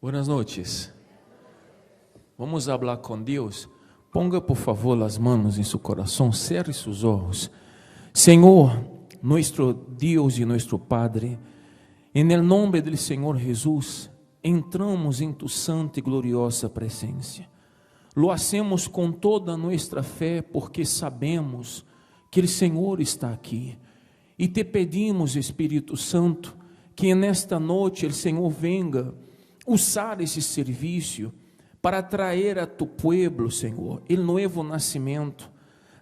Buenas noches. Vamos hablar con Dios. Ponga por favor las manos en su corazón, cierre sus ojos. Señor, nuestro Dios y nuestro Padre, en el nombre del Señor Jesús, entramos en tu santa y gloriosa presencia. Lo hacemos con toda nuestra fe porque sabemos que el Señor está aquí. E te pedimos, Espírito Santo, que nesta noite o Senhor venga usar esse serviço para trazer a tu pueblo, Senhor, o novo nascimento,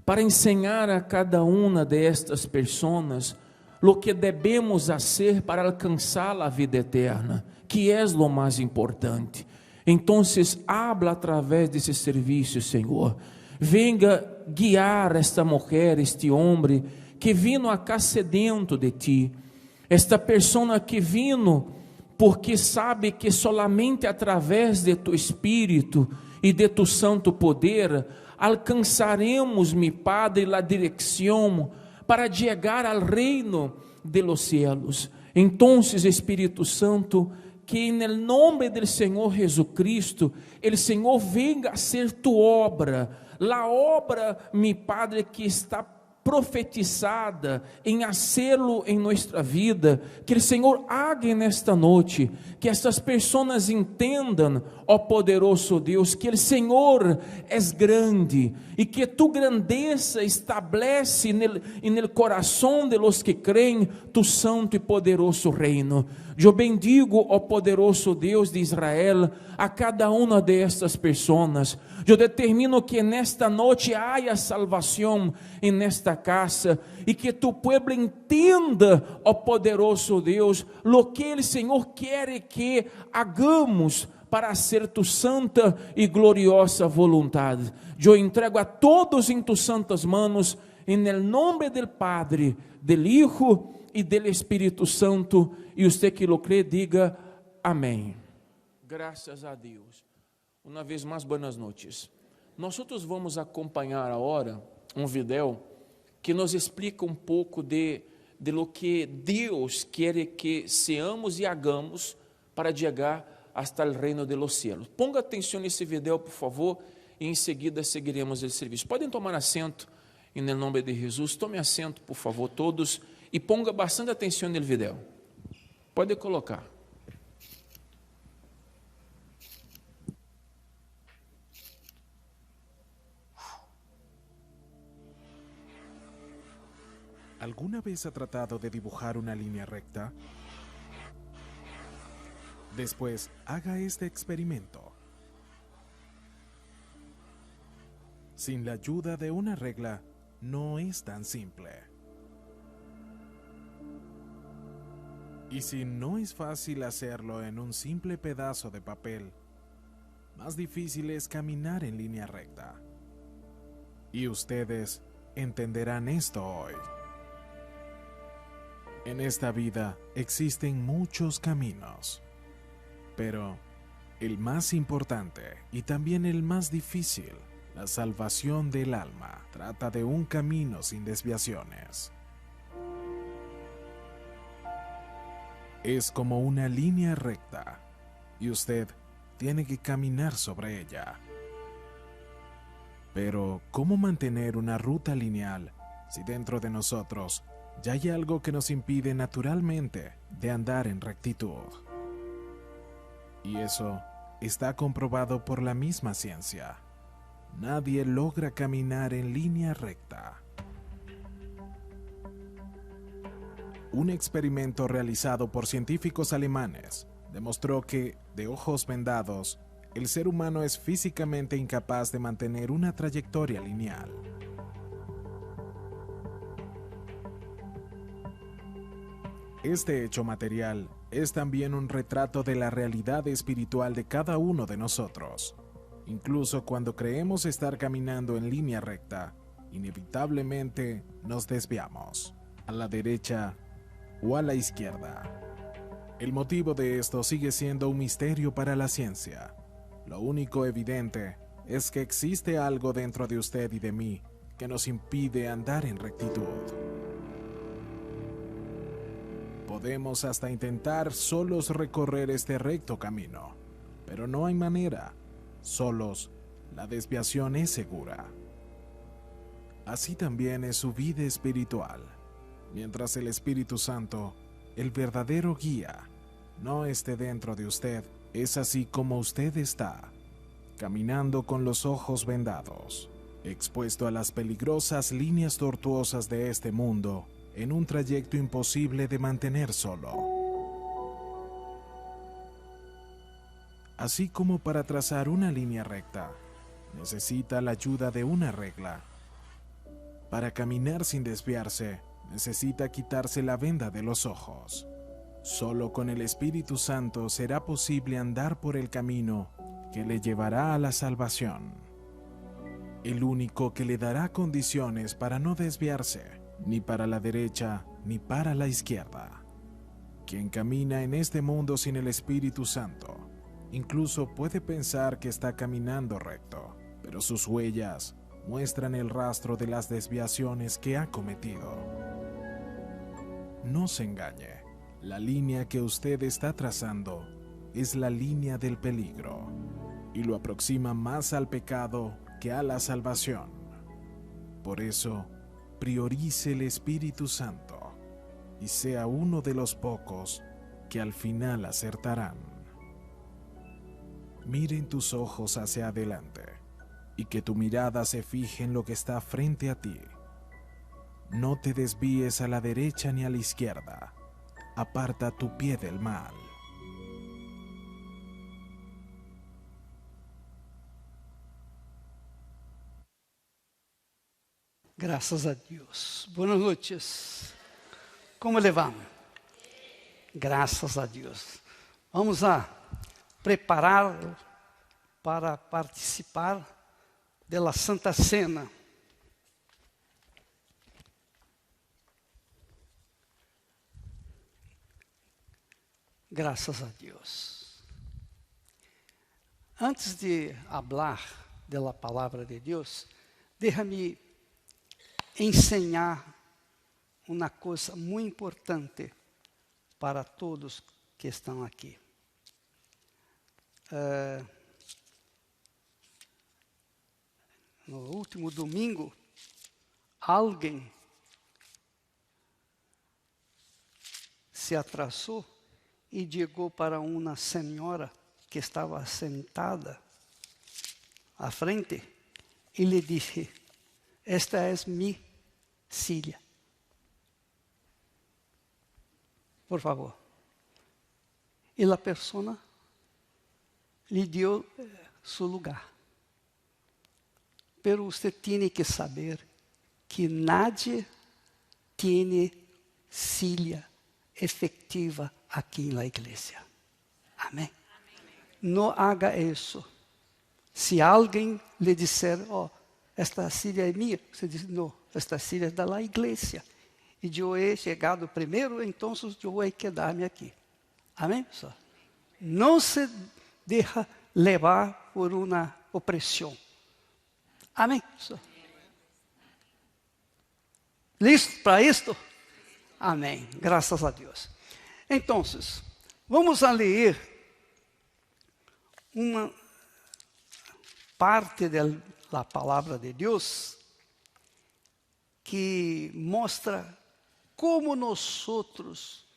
para ensinar a cada uma destas pessoas lo que devemos fazer para alcançar a vida eterna, que é o mais importante. Então, habla através desse serviço, Senhor. Venga guiar esta mulher, este homem que vino acá sedento de ti, esta pessoa que vino porque sabe que solamente através de tu Espírito e de tu santo poder alcançaremos, mi Padre, a direção para chegar ao reino de los cielos. Então, Espírito Santo, que em nome do Senhor Jesucristo, o Senhor venga a ser tu obra, a obra, mi Padre, que está profetizada em hacerlo em nossa vida, que o Senhor haga nesta noite, que estas pessoas entendam, ó poderoso Deus, que o Senhor é grande e que tu grandeza estabelece no coração de los que creem tu santo e poderoso reino. Eu bendigo, ó poderoso Deus de Israel, a cada uma destas pessoas. Eu determino que nesta noite haja salvação em nesta casa e que tu pueblo entenda, ó poderoso Deus, lo que o Senhor quer que hagamos para ser tu santa e gloriosa vontade. Eu entrego a todos em tus santas manos, em nome do Padre, do Hijo e do Espírito Santo. E você que lo crê, diga amém. Graças a Deus. Uma vez mais, buenas noches. Nós vamos acompanhar agora um vídeo que nos explica um pouco de lo que Deus quer que seamos e hagamos para chegar hasta o reino de los cielos. Ponga atenção nesse vídeo, por favor, e em seguida seguiremos o serviço. Podem tomar assento em nome de Jesus. Tome assento, por favor, todos, e ponga bastante atenção no vídeo. Pode colocar. ¿Alguna vez ha tratado de dibujar una línea recta? Después, haga este experimento. Sin la ayuda de una regla, no es tan simple. Y si no es fácil hacerlo en un simple pedazo de papel, más difícil es caminar en línea recta. Y ustedes entenderán esto hoy. En esta vida existen muchos caminos, pero el más importante y también el más difícil, la salvación del alma, trata de un camino sin desviaciones. Es como una línea recta y usted tiene que caminar sobre ella. Pero, ¿cómo mantener una ruta lineal si dentro de nosotros ya hay algo que nos impide naturalmente de andar en rectitud? Y eso está comprobado por la misma ciencia. Nadie logra caminar en línea recta. Un experimento realizado por científicos alemanes demostró que, de ojos vendados, el ser humano es físicamente incapaz de mantener una trayectoria lineal. Este hecho material es también un retrato de la realidad espiritual de cada uno de nosotros. Incluso cuando creemos estar caminando en línea recta, inevitablemente nos desviamos, a la derecha o a la izquierda. El motivo de esto sigue siendo un misterio para la ciencia. Lo único evidente es que existe algo dentro de usted y de mí que nos impide andar en rectitud. Podemos hasta intentar solos recorrer este recto camino, pero no hay manera. Solos, la desviación es segura. Así también es su vida espiritual. Mientras el Espíritu Santo, el verdadero guía, no esté dentro de usted, es así como usted está, caminando con los ojos vendados, expuesto a las peligrosas líneas tortuosas de este mundo, en un trayecto imposible de mantener solo. Así como para trazar una línea recta, necesita la ayuda de una regla. Para caminar sin desviarse, necesita quitarse la venda de los ojos. Solo con el Espíritu Santo será posible andar por el camino que le llevará a la salvación. El único que le dará condiciones para no desviarse, ni para la derecha ni para la izquierda. Quien camina en este mundo sin el Espíritu Santo, incluso puede pensar que está caminando recto, pero sus huellas muestran el rastro de las desviaciones que ha cometido. No se engañe, la línea que usted está trazando es la línea del peligro y lo aproxima más al pecado que a la salvación. Por eso, priorice el Espíritu Santo y sea uno de los pocos que al final acertarán. Miren tus ojos hacia adelante y que tu mirada se fije en lo que está frente a ti. No te desvíes a la derecha ni a la izquierda. Aparta tu pie del mal. Graças a Deus. Boas noites. Como le vão? Graças a Deus. Vamos a preparar para participar da Santa Cena. Graças a Deus. Antes de falar da palavra de Deus, deixa-me ensinar uma coisa muito importante para todos que estão aqui. No último domingo, alguém se atrasou e chegou para uma senhora que estava sentada à frente e lhe disse: "Esta é minha silla. Por favor." E a pessoa lhe deu seu lugar. Pero você tem que saber que nadie tem silla efetiva aqui na igreja. Amém? Não haga isso. Se alguém lhe disser: "Oh, esta silla é minha", você diz: "Não, esta silla é da igreja. E eu he chegado primeiro, então eu vou quedar-me aqui." Amém, pessoal? Não se deixa levar por uma opressão. Amém, pessoal? Listo para isto? Amém. Graças a Deus. Então, vamos a ler uma parte da palavra de Deus que mostra como nós outros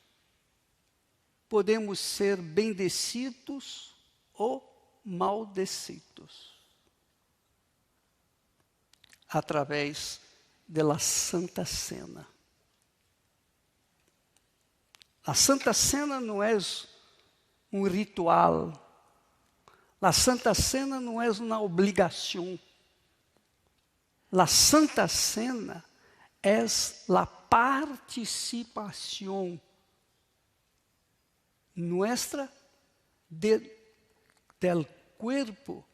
podemos ser bendecidos ou maldecidos através da Santa Cena. A Santa Cena não é um ritual. A Santa Cena não é uma obrigação. A Santa Cena é a participação nuestra del cuerpo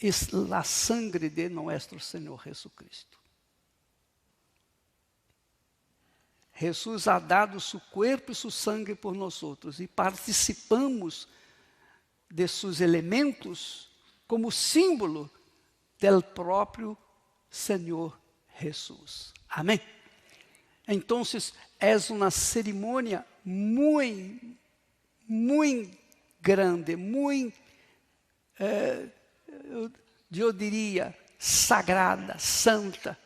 e la sangre de nuestro Senhor Jesucristo. Jesus ha dado su cuerpo e su sangue por nós outros e participamos de seus elementos como símbolo del próprio Senhor Jesus. Amém? Então, é uma cerimônia muito grande, muito eu diria, sagrada, santa.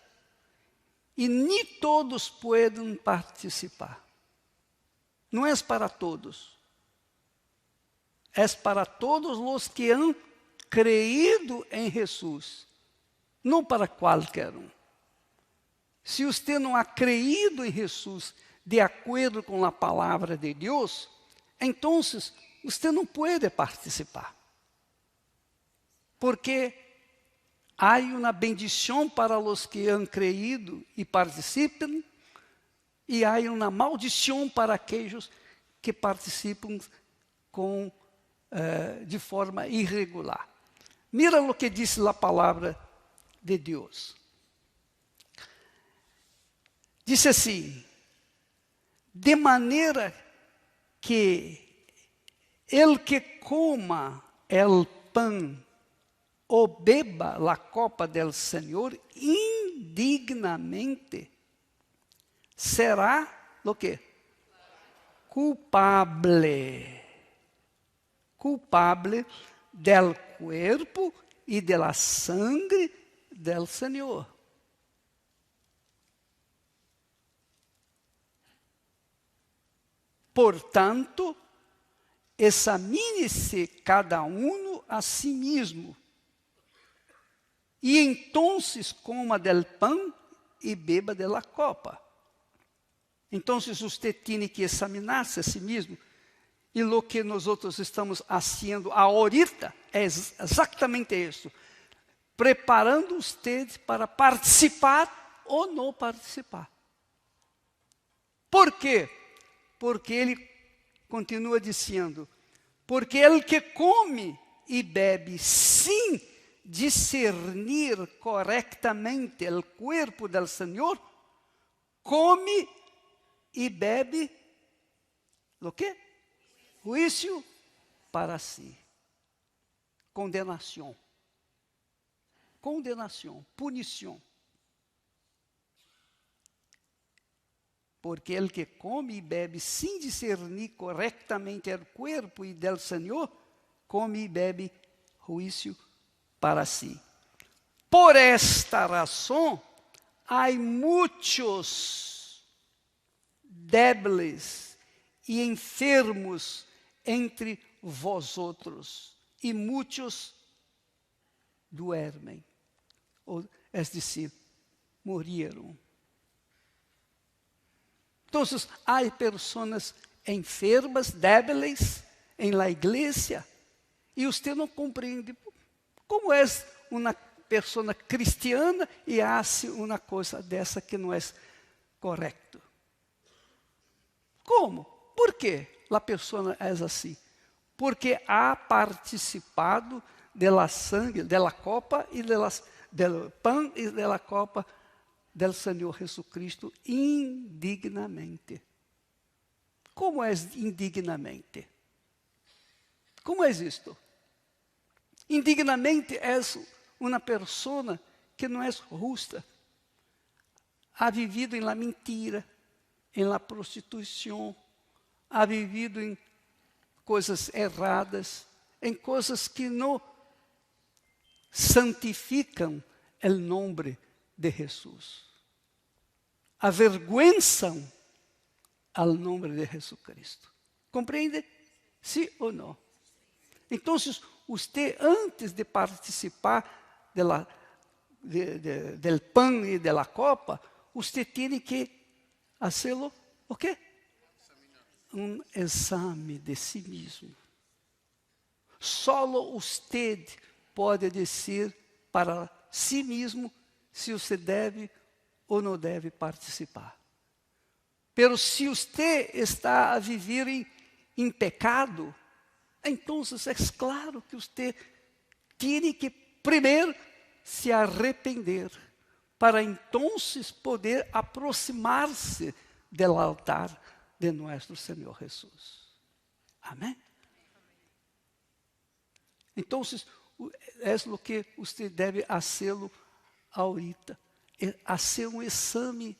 E nem todos podem participar. Não é para todos. É para todos os que han creído em Jesus. Não para qualquer um. Se você não ha creído em Jesus de acordo com a palavra de Deus, então você não pode participar. Porque há uma bendição para os que han creído e participam, e há uma maldição para aqueles que participam de forma irregular. Mira o que diz a palavra de Deus. Diz assim: de maneira que el que coma el pan ou beba a copa del Senhor indignamente, será o quê? Culpable del cuerpo e de la sangre del Senhor. Portanto, examine-se cada um a si mesmo, e entonces coma del pan e beba de la copa. Então, você tem que examinar-se a si mesmo. E o que nós estamos fazendo ahorita é exatamente isso. Preparando você para participar ou não participar. Por quê? Porque ele continua dizendo: porque ele que come e bebe sem discernir corretamente o corpo do Senhor, come e bebe o quê? Juízo para si. Condenação. Condenação, punição. Porque el que come e bebe sem discernir corretamente o corpo e del Senhor, come e bebe juízo para si. Por esta razão, há muitos débiles e enfermos entre vosotros, e muitos duermen, é decir, morreram. Então, há pessoas enfermas, débiles, em la igreja, e você não compreende como é uma pessoa cristiana e faz uma coisa dessa que não é correto. Como? Por que a pessoa é assim? Porque ha participado da sangue, da copa e do pão e da copa del Senhor Jesucristo indignamente. Como é indignamente? Como é isto? Indignamente é uma pessoa que não é justa. Ha vivido em la mentira, em la prostituição, ha vivido em coisas erradas, em coisas que não santificam o nome de Jesus. Avergüenzam ao nome de Jesucristo. Compreende? Sim ou não? Então, você, antes de participar do pão e da copa, você tem que fazer o quê? Um exame de si mesmo. Solo você pode dizer para si mesmo se você deve ou não deve participar. Pero se você está a viver em pecado, então é claro que você tem que primeiro se arrepender, para então poder aproximar-se do altar de nosso Senhor Jesus. Amém? Então, é o que você deve fazer ahorita, fazer um exame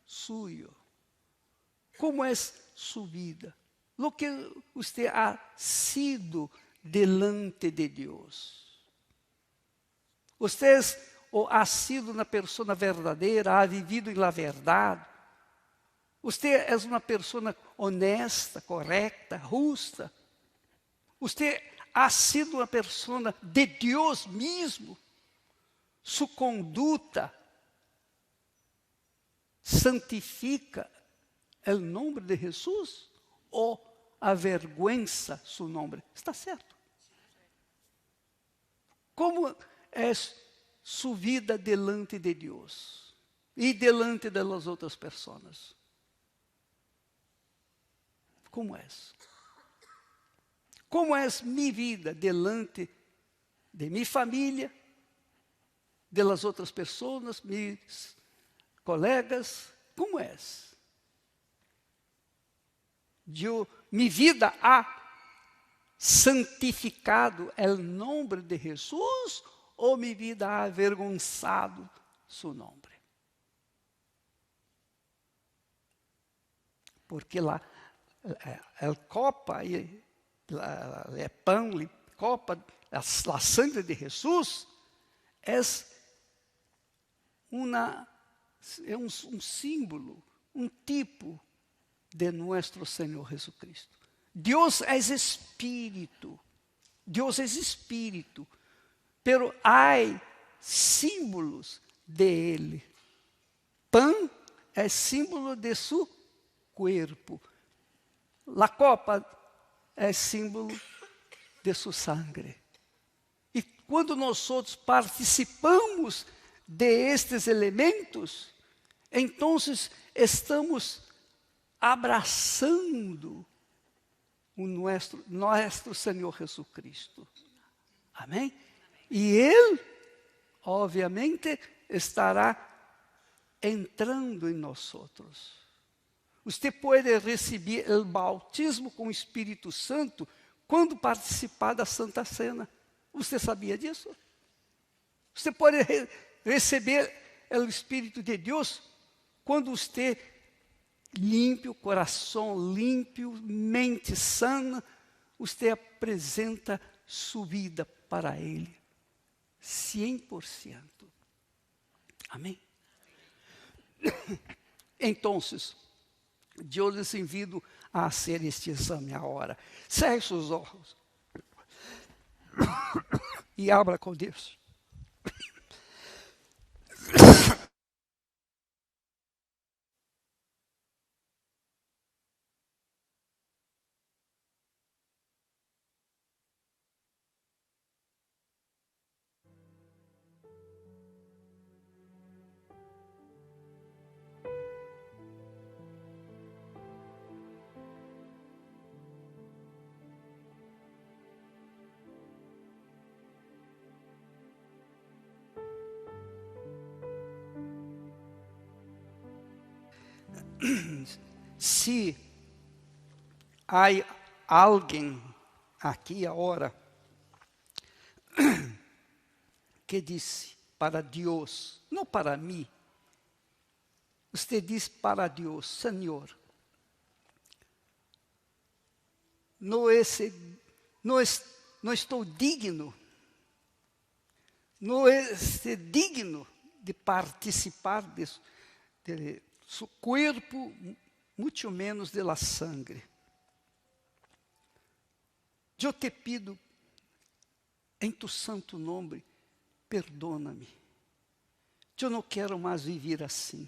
suyo. Como é sua vida? O que você ha sido delante de Deus? Você ha sido uma pessoa verdadeira, ha vivido na verdade? Você é uma pessoa honesta, correta, justa? Você ha sido uma pessoa de Deus mesmo? Sua conduta santifica o nome de Jesus ou avergüenza seu nome? Está certo. Como é sua vida delante de Deus e delante das outras pessoas? Como é? Como é minha vida delante de minha família, das outras pessoas, meus colegas? Como é? Minha vida ha santificado o nome de Jesus ou minha vida ha avergonzado seu nome? Porque a copa e o pão, a copa, a sangre de Jesus é um símbolo, um tipo de nosso Senhor Jesucristo. Deus é Espírito. Deus é Espírito. Pero há símbolos de Ele. Pão é símbolo de seu corpo. A copa é símbolo de sua sangre. E quando nós outros participamos destes elementos, então estamos abraçando o nosso Senhor Jesucristo. Amém? E Ele, obviamente, estará entrando em nós outros. Você pode receber o bautismo com o Espírito Santo quando participar da Santa Cena. Você sabia disso? Você pode receber o Espírito de Deus quando você limpa o coração, limpa, mente sana, você apresenta sua vida para Ele. 100%. Amém? Então, eu lhes envido a fazer este exame agora. Feche os olhos e abra com Deus. Se há alguém aqui agora que disse para Deus, não para mim, você diz para Deus: Senhor, não estou digno, não estou digno de participar de seu corpo, muito menos de la sangre. Eu te pido, em tu santo nome, perdona-me. Eu não quero mais viver assim.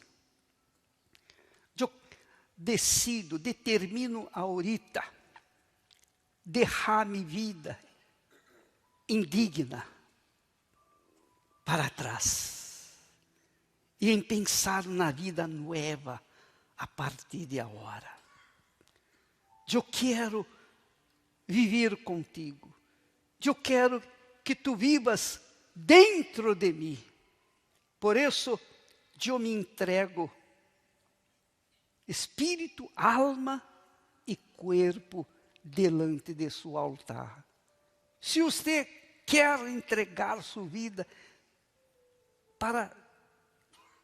Eu determino ahorita, deixar minha vida indigna para trás. E em pensar na vida nova a partir de agora. Eu quero viver contigo. Eu quero que tu vivas dentro de mim. Por isso, eu me entrego, espírito, alma e corpo, delante de seu altar. Se você quer entregar sua vida para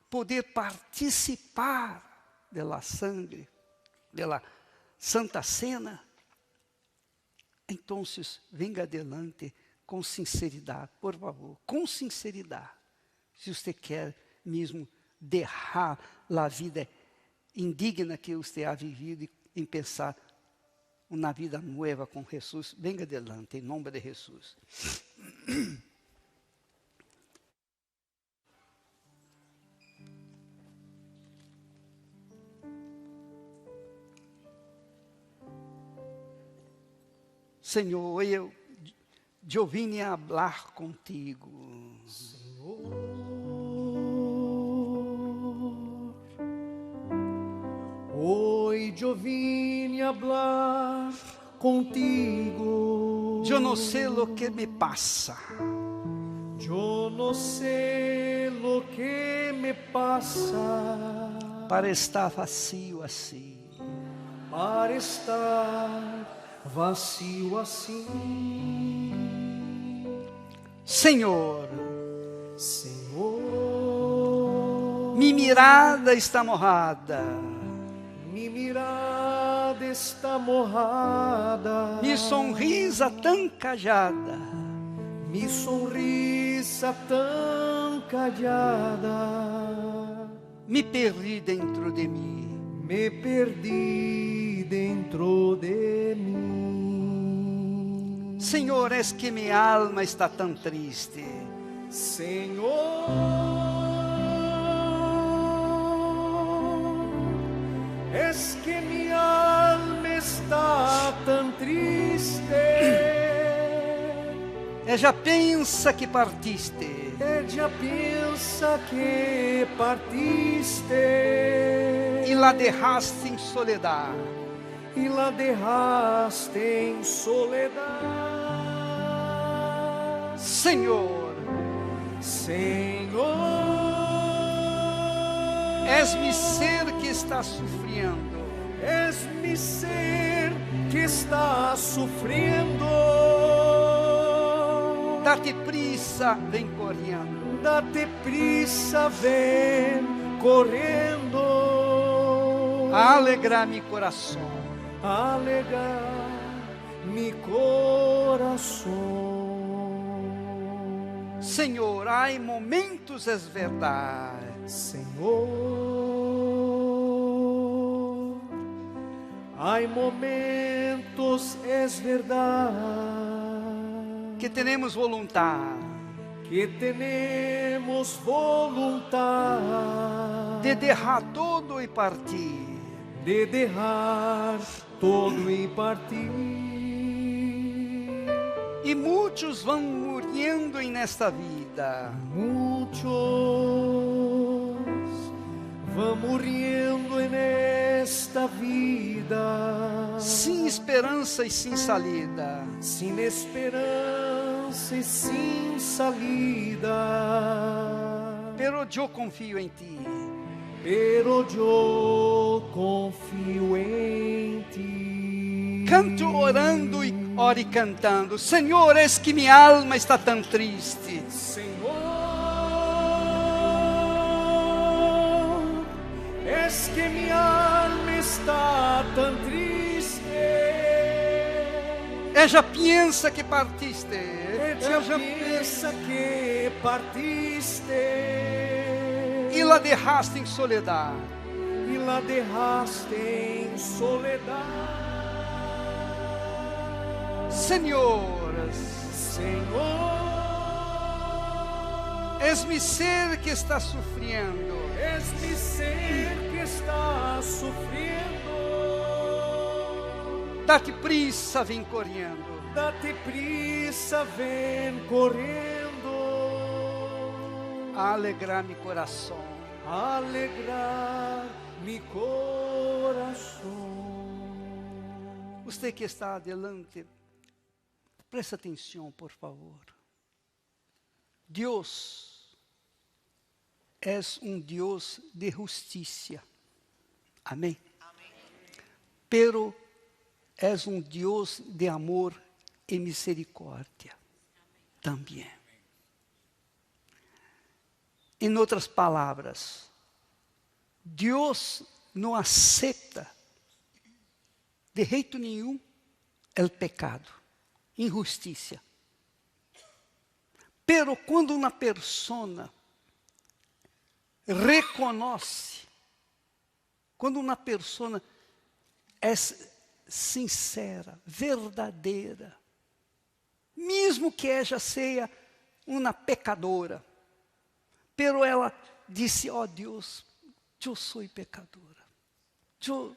poder participar da sangre, da Santa Cena, Então, venga adelante com sinceridade, por favor, com sinceridade. Se você quer mesmo deixar a vida indigna que você ha vivido em pensar uma vida nova com Jesus, venga adelante, em nome de Jesus. Senhor, eu vim falar contigo. Senhor, hoje eu vim falar contigo. Eu não sei o que me passa. Eu não sei o que me passa. Para estar vazio assim. Para estar vazio assim. Senhor, Senhor, minha mirada está morrada. minha mirada está morrada. Minha sonrisa tão cajada. minha sorrisa tão callada. Me perdi dentro de mim. Me perdi dentro de mim. Senhor, es que minha alma está tão triste. Senhor, es que minha alma está tão triste. Ela pensa que partiste. Ella pensa que partiste E la dejaste em soledad. y la dejaste en soledad. Senhor, Senhor, és mi ser que está sofrendo. es mi ser que está sufriendo. Dá-te prisa, vem correndo. Date prisa, ven correndo. A alegrar meu coração. Alegar mi corazón. Senhor, há momentos, é verdade, Senhor, hay momentos, es verdad, que temos vontade que tenemos voluntad de deixar todo e partir. de dejar todo y partir. E muitos vão morrendo nesta vida. Muchos van muriendo en esta vida Sem esperança e sem salida. sin esperanza y sin salida. Pero eu confio em ti. Pero yo confío en ti. Canto orando e ore cantando. Senhor, es que minha alma está tão triste. Senhor, es que mi alma está tan triste. Ella pensa que partiste. Ella piensa que partiste E la dejaste em soledad. y la dejaste en soledad. Senhor, Senhor, és mi ser que está sofrendo. es mi ser que está sufriendo. Dá-te prisa, vem correndo. Date prisa, ven corriendo. A alegrar meu coração. Alegrar mi corazón. Você que está adelante, preste atenção, por favor. Deus é Deus de justiça. Amém? Pero é Deus de amor e misericórdia. Também. Em outras palavras, Deus não aceita de jeito nenhum o pecado. injustiça. Pero quando uma pessoa reconhece, quando uma pessoa é sincera, verdadeira, mesmo que ela seja uma pecadora, pero ela disse: ó Deus, eu sou pecadora, eu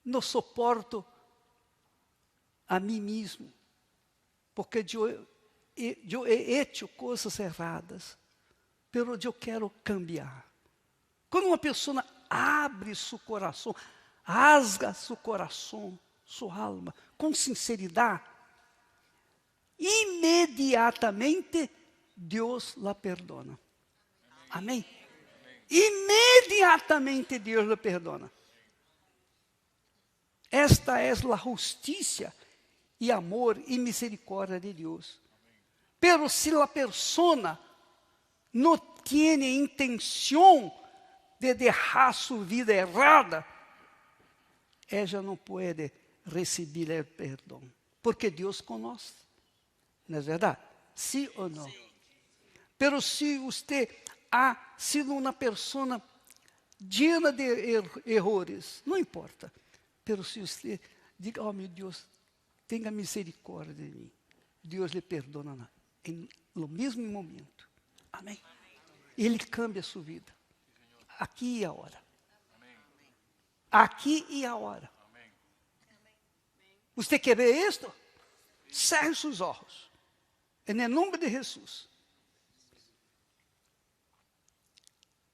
não suporto a mim mesmo, porque eu he hecho coisas erradas, pero eu quero cambiar. Quando uma pessoa abre seu coração, rasga seu coração, sua alma, com sinceridade, imediatamente Deus la perdona. Amém? Imediatamente Deus la perdona. Esta é a justiça e amor e misericórdia de Deus. Pero se a pessoa não tem intenção de deixar sua vida errada, ela não pode receber o perdão, porque Deus conhece. Não é verdade? Sim ou não? Pero se você ha sido uma pessoa llena de erros, não importa. Pero se você diga: oh meu Deus, tenha misericórdia de mim, Deus lhe perdona no mesmo momento. Amém? Ele cambia a sua vida. Aqui e agora. Aqui e agora. Você quer ver isto? Cerre seus olhos. Em nome de Jesus.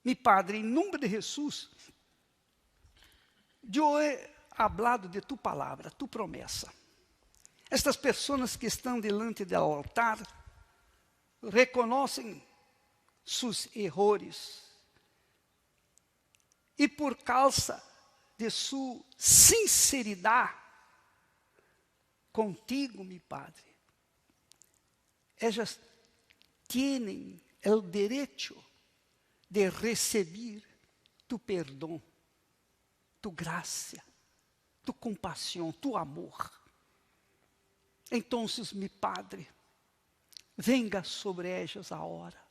Mi Padre, em nome de Jesus, eu he hablado de tu palavra, tu promessa. Estas pessoas que estão delante do altar reconhecem seus erros e por causa de sua sinceridade contigo, mi Padre, elas têm o direito de receber tu perdão, tu graça, tu compaixão, tu amor. Então, mi Padre, venga sobre elas agora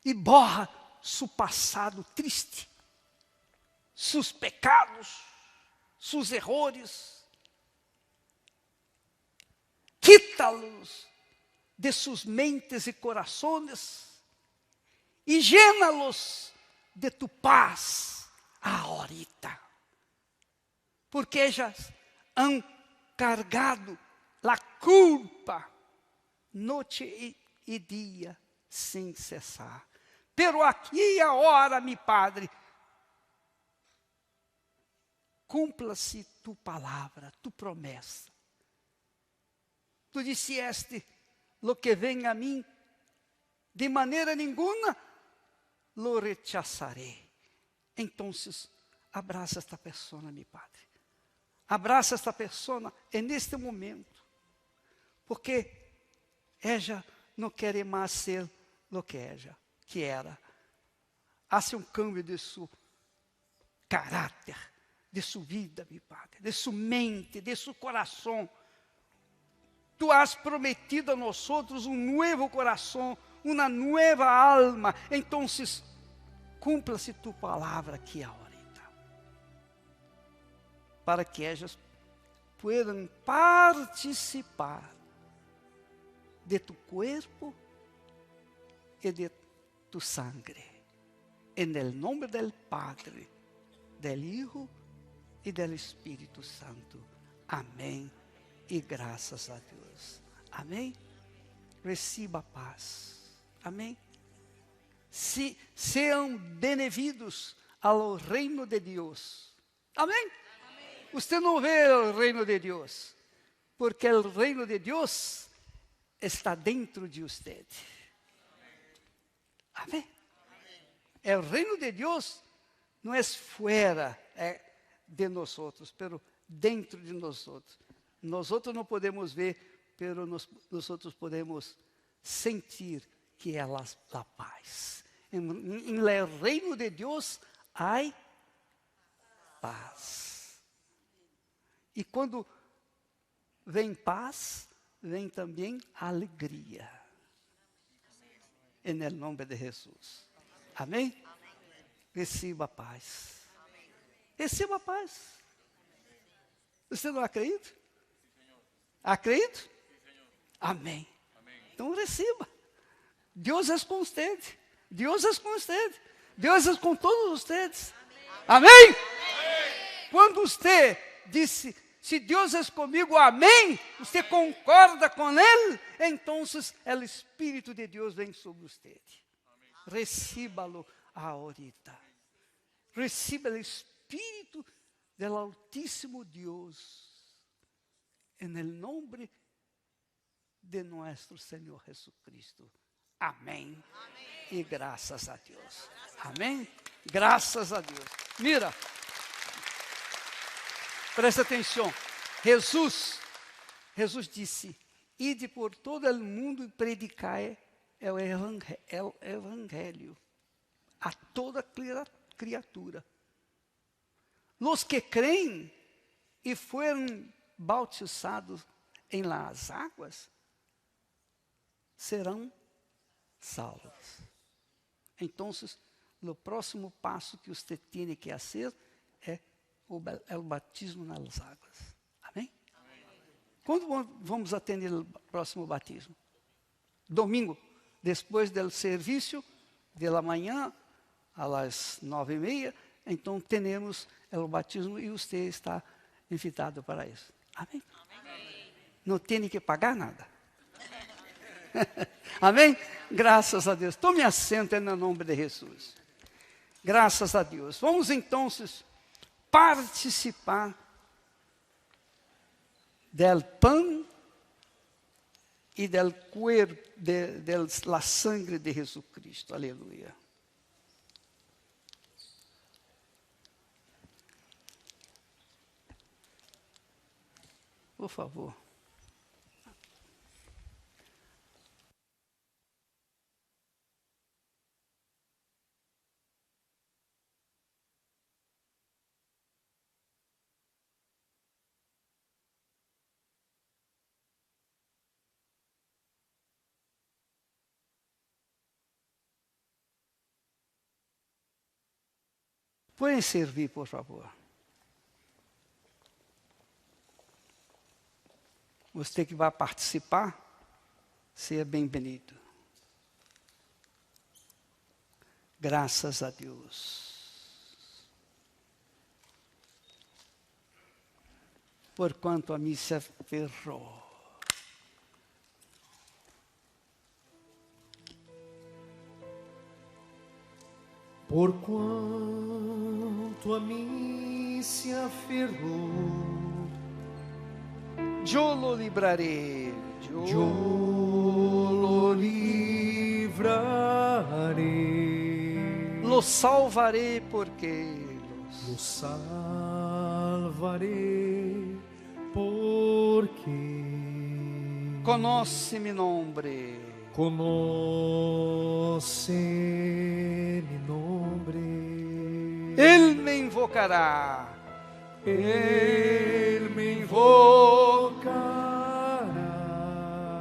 e borra seu passado triste, seus pecados, seus erros, quita-los de suas mentes e corações e llena-los de tu paz ahorita, porque elas han cargado a culpa noite e dia sem cessar. Pero aqui e agora, mi Padre, cumpla-se tu palavra, tu promessa. Tu disseste: lo que vem a mim, de maneira nenhuma lo rechazaré. Então, abraça esta pessoa, mi Padre. Abraça esta pessoa neste momento, porque ela não quer mais ser o que ela que era. Hace cambio de seu caráter, de sua vida, mi Padre, de sua mente, de seu coração. Tu has prometido a nós novo coração, uma nova alma. Então, cumpla-se tu palavra aqui agora, para que elas puedan participar de tu cuerpo e de tu sangre. En el nombre del Padre, del Hijo e del Espírito Santo. Amém. E graças a Deus. Amém. Receba a paz. Amém. Sejam bem-vindos ao reino de Deus. Amém. Você não vê o reino de Deus, porque o reino de Deus está dentro de você. Amém? O reino de Deus não é fora de nós, mas dentro de nós. Nós não podemos ver, mas nós podemos sentir que é a paz. Em el reino de Deus há paz. E quando vem paz, vem também alegria. Em nome de Jesus. Amém? Receba a paz. Receba a paz. Você não acredita? Acredita? Amém. Então receba. Deus é com você. Deus é com você. Deus é com todos vocês. Amém? Quando você disse, se Deus é comigo, amém, você concorda com Ele, então o Espírito de Deus vem sobre você. Recíbalo ahorita. Receba o Espírito do Altíssimo Deus. En el nombre de nuestro Senhor Jesucristo. Amém. E graças a Deus. Amém? Graças a Deus. Mira. Presta atenção. Jesus disse, ide por todo o mundo e predicai o evangelho a toda criatura. Los que creem e foram bautizados em las águas serão salvos. Então, o próximo passo que você tem que fazer é o batismo nas águas. Amém? Quando vamos atender o próximo batismo? Domingo, depois do serviço da manhã, às 9:30, então teremos o batismo e você está invitado para isso. Amém? Não tem que pagar nada. Amém? Graças a Deus. Tome assento no nome de Jesus. Graças a Deus. Vamos então participar del pão e del cuerpo, la sangre de Jesucristo. Aleluia. Por favor. Podem servir, por favor. Você que vai participar, seja bem-vindo. Graças a Deus. Porquanto a mim se aferrou. Porquanto a mim se aferrou, Eu lo librarei. eu lo livrarei, Lo salvarei porque lo salvarei, porque conoce mi nombre. conoce mi nombre. Ele me invocará. Ele me invocará,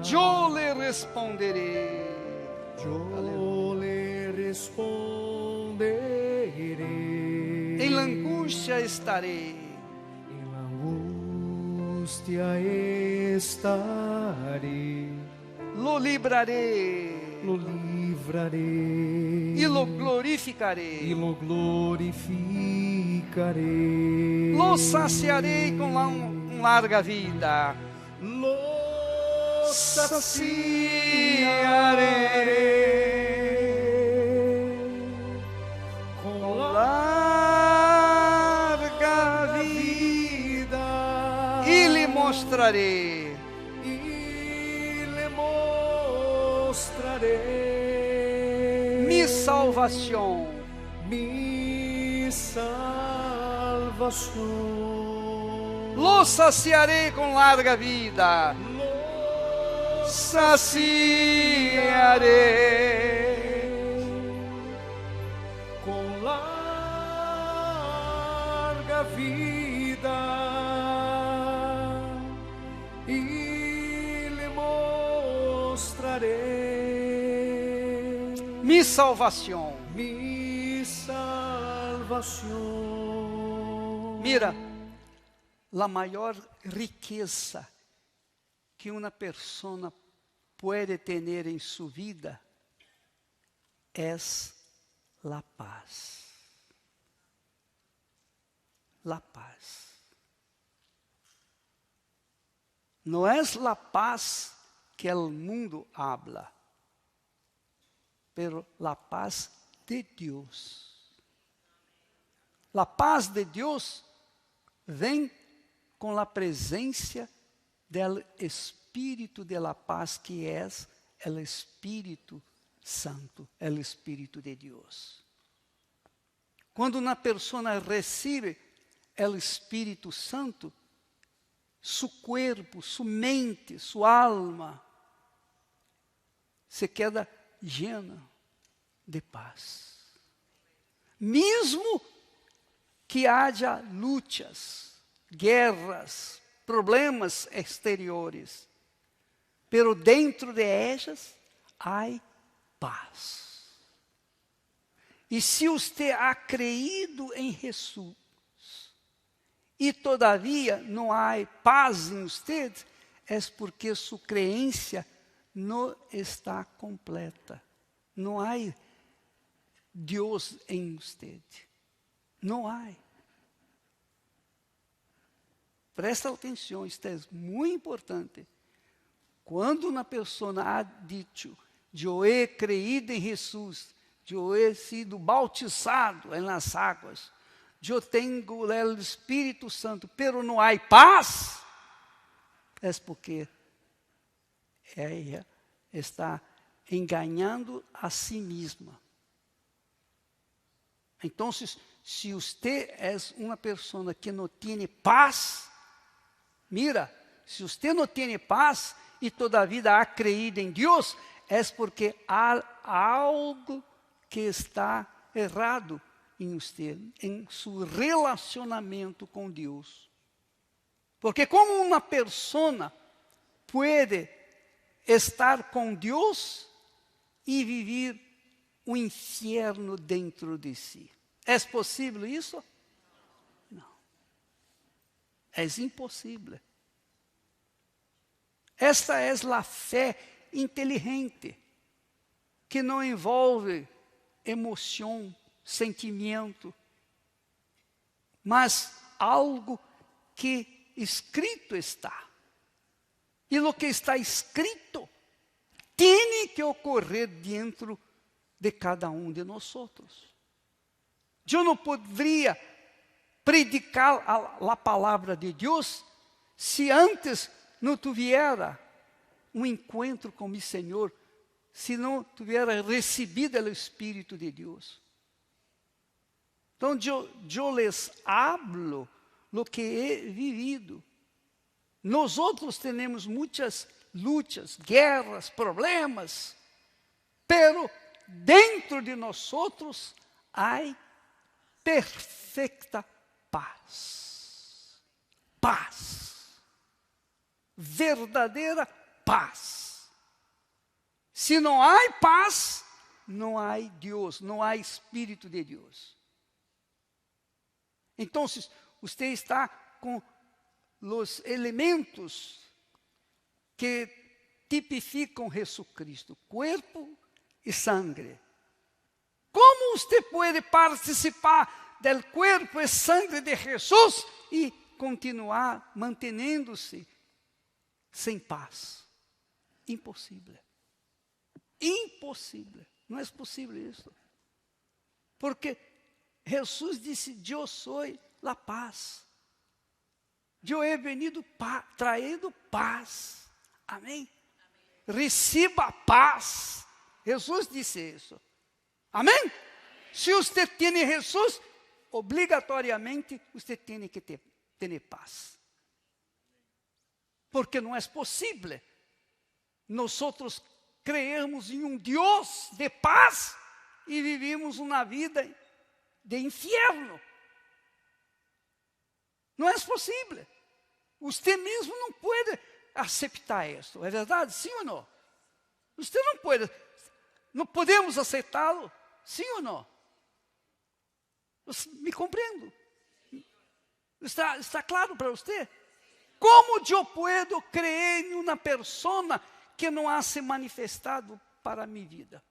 Eu lhe responderei. eu lhe responderei. Em angústia estarei. Em angústia estarei, Lo librarei. lo livrarei E lo glorificarei. e lo glorificarei. Lo saciarei com larga vida. Lo saciarei com Larga vida. vida E lhe mostrarei e lhe mostrarei mi salvação. mi salvação. Lo saciarei com larga vida. Lo Saciarei. com larga vida e buscaré mi salvación. mi salvación. Mira, la mayor riqueza que una persona puede tener en su vida es la paz. La paz. No es la paz que el mundo habla, pero la paz de Dios. La paz de Dios vem com a presença do Espírito de la paz, que é o Espírito Santo, o Espírito de Deus. Quando uma pessoa recebe o Espírito Santo, su cuerpo, su mente, su alma se queda llena de paz. Mesmo que haja lutas, guerras, problemas exteriores, pero dentro de ellas há paz. E se você ha creído em Jesus, e todavia não há paz em você, é porque sua crença não está completa. Não há Deus em você. Não há. Presta atenção, isto é muito importante. Quando uma pessoa ha dito, eu he creído em Jesus, eu he sido bautizado nas águas, eu tenho o Espírito Santo, pero não há paz, é porque ela está enganando a si mesma. Então, se você é uma pessoa que não tem paz, mira, se você não tem paz e todavia ha creído em Deus, é porque há algo que está errado em você, em seu relacionamento com Deus. Porque como uma pessoa pode estar com Deus e viver um inferno dentro de si? É possível isso? Não. É impossível. Esta é a fé inteligente, que não envolve emoção, sentimento, mas algo que escrito está. E o que está escrito tem que ocorrer dentro de cada um de nós. Eu não poderia predicar a palavra de Deus se antes não tivesse um encontro com o Senhor, se não tivesse recebido o Espírito de Deus. Então, eu les hablo lo que he vivido. Nós outros temos muitas lutas, guerras, problemas, pero dentro de nós outros há perfeita paz. Paz. Verdadeira paz. Se não há paz, não há Deus, não há Espírito de Deus. Então, você está com os elementos que tipificam Jesucristo, corpo e sangue. Como você pode participar do corpo e sangue de Jesus e continuar mantendo-se sem paz? Impossível. Impossível. Não é possível isso. Porque Jesus disse, eu sou a paz. Eu he venido traendo paz. Amém? Receba paz. Jesus disse isso. Amém? Se você tem Jesus, obrigatoriamente você tem que ter paz. Porque não é possível nós creemos em um Deus de paz e vivimos uma vida de inferno. Não é possível. Você mesmo não pode aceitar isso. É verdade? Sim ou não? Você não pode, não podemos aceitá-lo, sim ou não? Você me compreendo? Está claro para você? Como eu posso crer em uma pessoa que não ha se manifestado para a minha vida?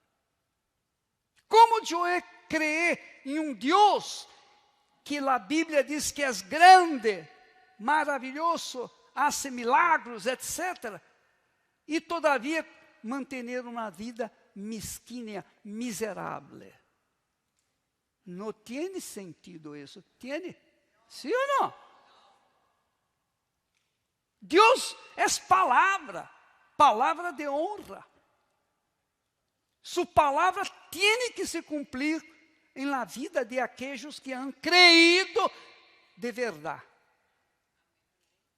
Como eu crer em um Deus que a Bíblia diz que é grande, maravilhoso, hace milagros, etc., e todavia manter uma vida mesquinha, miserável? Não tem sentido isso, tem? Sim ou não? Deus é palavra, palavra de honra. Sua palavra tem que se cumprir em la vida de aqueles que han creído de verdade.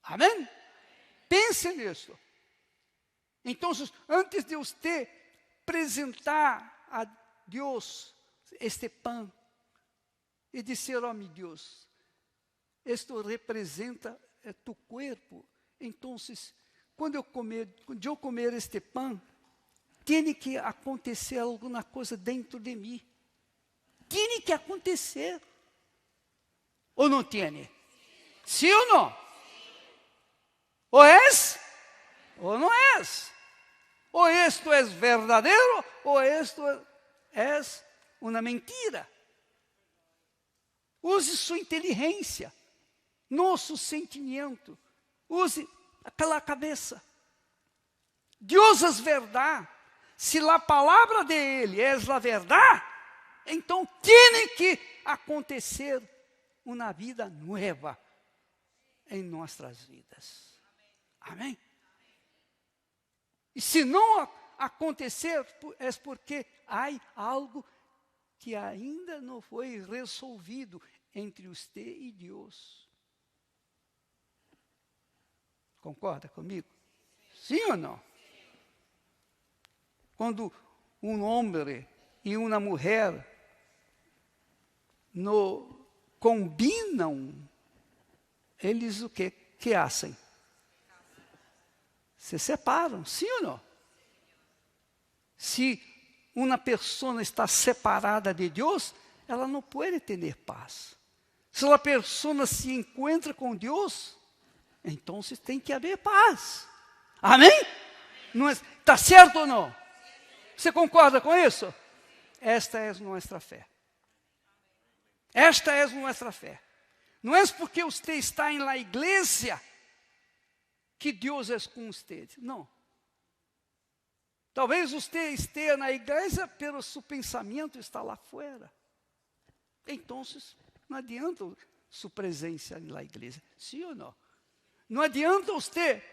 Amém? Pense nisso. Então, antes de você apresentar a Deus este pão e dizer, oh meu Deus, isto representa tu corpo. Então, quando eu comer este pão, tem que acontecer alguma coisa dentro de mim. Tem que acontecer. Ou não tem? Sim ou não? Ou és? Ou não és? Ou isto é verdadeiro, ou isto é uma mentira. Use sua inteligência, nosso sentimento. Use aquela cabeça. Deus é verdade. Se a palavra de Ele é a verdade, então tem que acontecer uma vida nova em nossas vidas. Amém? E se não acontecer, é porque há algo que ainda não foi resolvido entre você e Deus. Concorda comigo? Sim ou não? Quando um homem e uma mulher não combinam, eles o que fazem? Se separam, sim ou não? Se uma pessoa está separada de Deus, ela não pode ter paz. Se a pessoa se encontra com Deus, então tem que haver paz. Amém? Está certo ou não? Você concorda com isso? Esta é nossa fé. Esta é nossa fé. Não é porque você está em la igreja que Deus é com você. Não. Talvez você esteja na igreja, pero seu pensamento está lá fora. Então, não adianta sua presença na igreja. Sim ou não? Não adianta você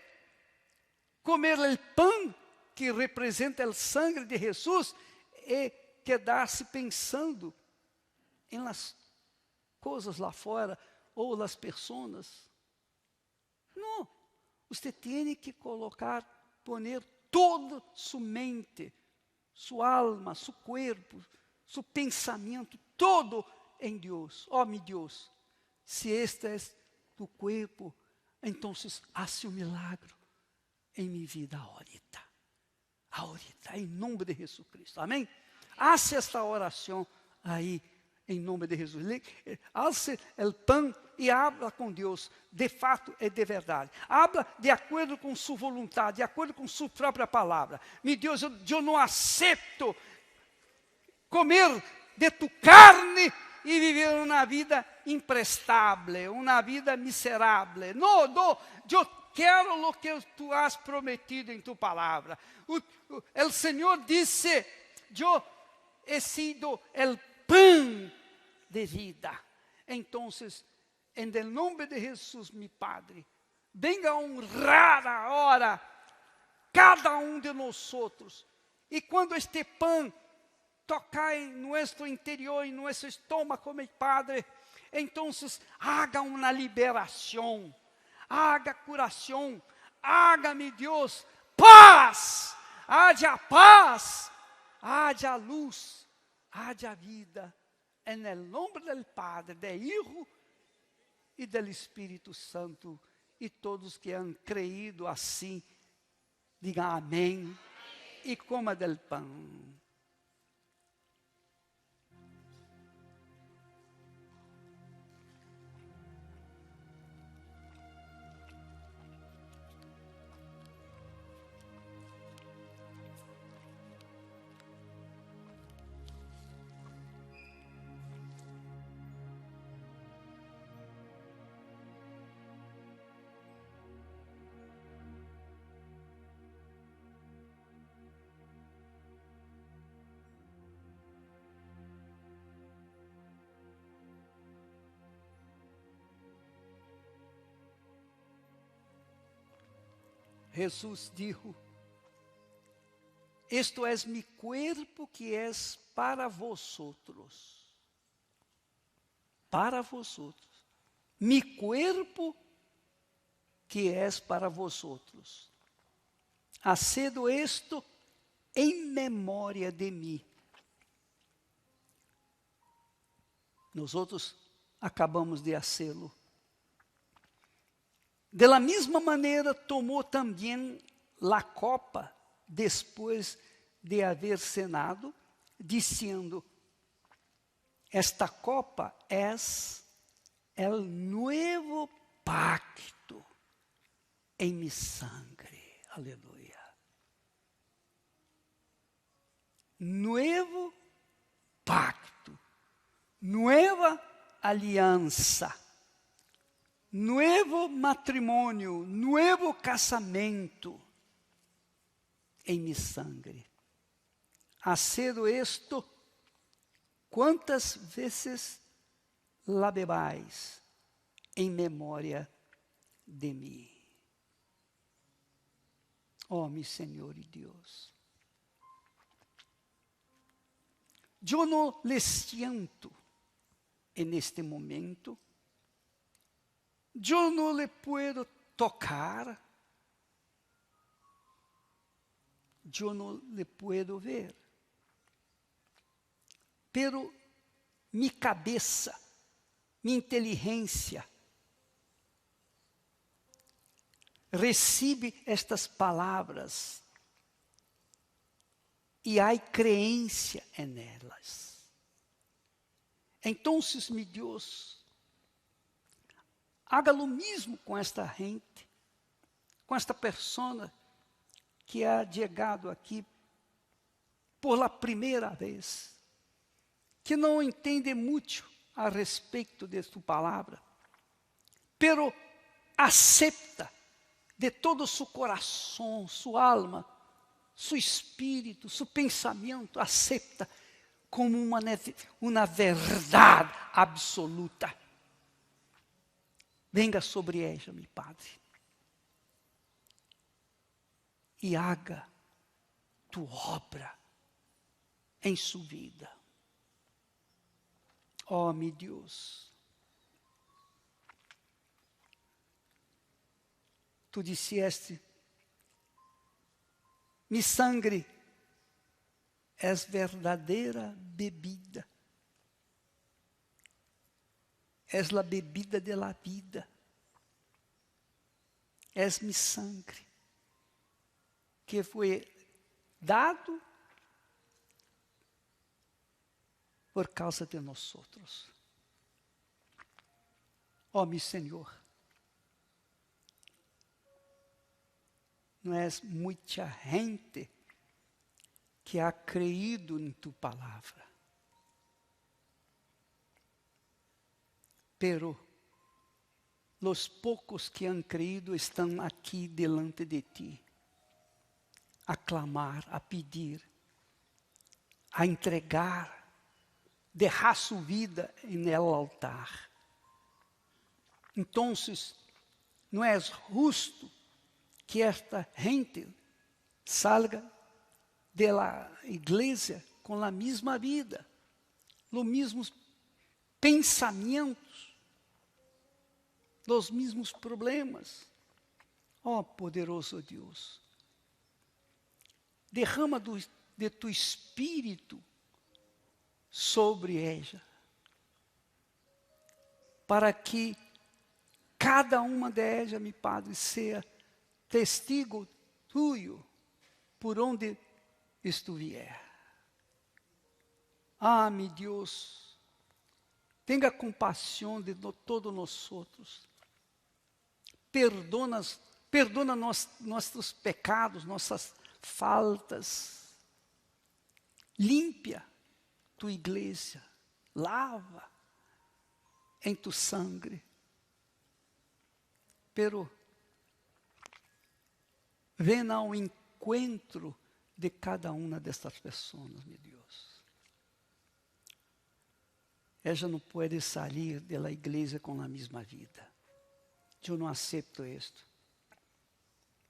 comer o pão que representa o sangue de Jesus e quedar-se pensando em las coisas lá fora ou las pessoas. Não. Você tem que poner toda sua mente, sua alma, seu corpo, seu pensamento, todo em Deus. Oh, meu Deus, se este é tu corpo, então hace um milagre em minha vida ahorita. Ahorita, em nome de Jesus Cristo. Amém? Hace esta oração aí, em nome de Jesus. Alce o pão e habla com Deus, de fato e de verdade. Habla de acordo com sua vontade, de acordo com sua própria palavra. Meu Deus, eu não aceito comer de tu carne e viver uma vida imprestável, uma vida miserável. Não, eu quero o que tu has prometido em tu palavra. O Senhor disse, eu he sido o pão de vida. Então, em nome de Jesus, meu Padre, venga a honrar agora cada de nós outros. E quando este pão tocar em nosso interior, em nosso estômago, meu Padre, então haga uma liberação, haga curação, haga, meu Deus, paz, haja luz, haja vida. En el nombre del Padre, del Hijo e do Espírito Santo. E todos que han creído assim, digam amém y coma del pan. Jesús dijo, esto es mi cuerpo que es para vosotros. Para vosotros. Mi cuerpo que es para vosotros. Haced esto en memoria de mí. Nosotros acabamos de hacerlo. De la misma manera tomó también la copa después de haber cenado, diciendo, esta copa es el nuevo pacto en mi sangre. Aleluya. Nuevo pacto, nueva alianza. Nuevo matrimônio, nuevo casamento em mi sangre. Haced esto quantas vezes la bebáis em memória de mim. Oh, mi Senhor e Deus. Eu não les siento en este momento. Eu não le puedo tocar, eu não le puedo ver, pero mi cabeça, minha inteligência, recebe estas palavras e há crença em elas. Então, mi Deus, haga lo mismo com esta gente, com esta persona que ha chegado aqui por la primeira vez, que não entende muito a respeito de tu palavra, pero acepta de todo su coração, sua alma, seu espírito, seu pensamento, acepta como uma verdade absoluta. Venga sobre ella, mi Padre, e haga tu obra em sua vida. Oh, meu Deus, tu disseste, mi sangre é verdadeira bebida. És la bebida de la vida. És mi sangre, que foi dado por causa de nós outros. Oh, meu Senhor, não é muita gente que ha creído em tu palavra. Pero los poucos que han creído estão aqui delante de ti, a clamar, a pedir, a entregar, derrar sua vida en el altar. Então, não é justo que esta gente salga de la igreja com a mesma vida, os mesmos pensamentos, dos mesmos problemas. Oh, poderoso Deus, derrama de tu Espírito sobre ella, para que cada uma de ellas, meu Padre, seja testigo tuyo por onde isto vier. Ah, meu Deus, tenha compaixão de todos nós outros. Perdona nossos pecados, nossas faltas. Limpia tua igreja, lava em tu sangue. Pero venha ao encontro de cada uma destas pessoas, meu Deus. Ela não pode sair da igreja com a mesma vida. Eu não aceito isto.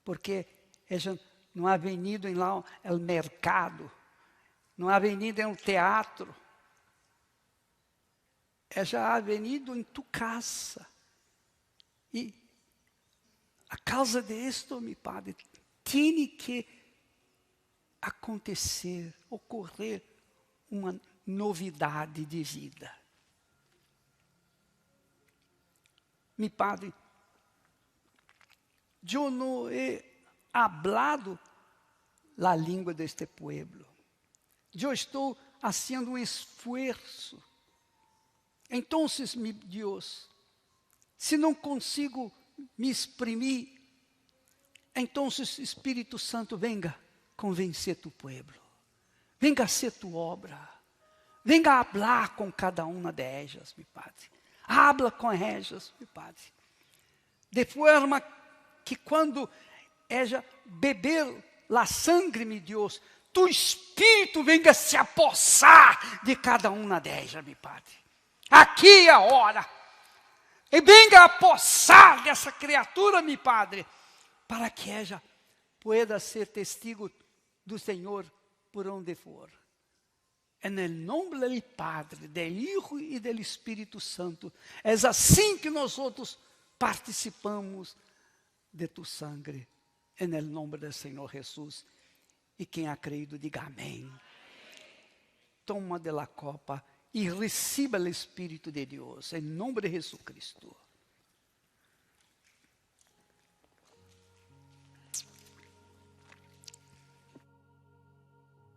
Porque ela não ha venido em lá o mercado, não ha venido em um teatro. Ela ha venido em tu casa. E a causa disto, meu Padre, tem que acontecer, ocorrer uma novidade de vida. Meu Padre, eu não he hablado a língua deste pueblo. Eu estou fazendo um esforço. Então, meu Deus, se não consigo me exprimir, então, Espírito Santo, venga convencer tu pueblo. Venga ser tu obra. Venga falar com cada uma delas, meu Padre. Habla com elas, meu Padre. De forma que quando ela beber a sangue, meu Deus, tu Espírito venga se apossar de cada uma delas, meu Padre. Aqui é a hora. E venga apossar dessa criatura, meu Padre, para que ela pueda ser testigo do Senhor por onde for. É no nome do Padre, do Filho e do Espírito Santo. É assim que nós outros participamos de tu sangue. É no nome do Senhor Jesus. E quem acredita, diga amém. Toma de la copa e receba o Espírito de Deus. Em nome de Jesus Cristo.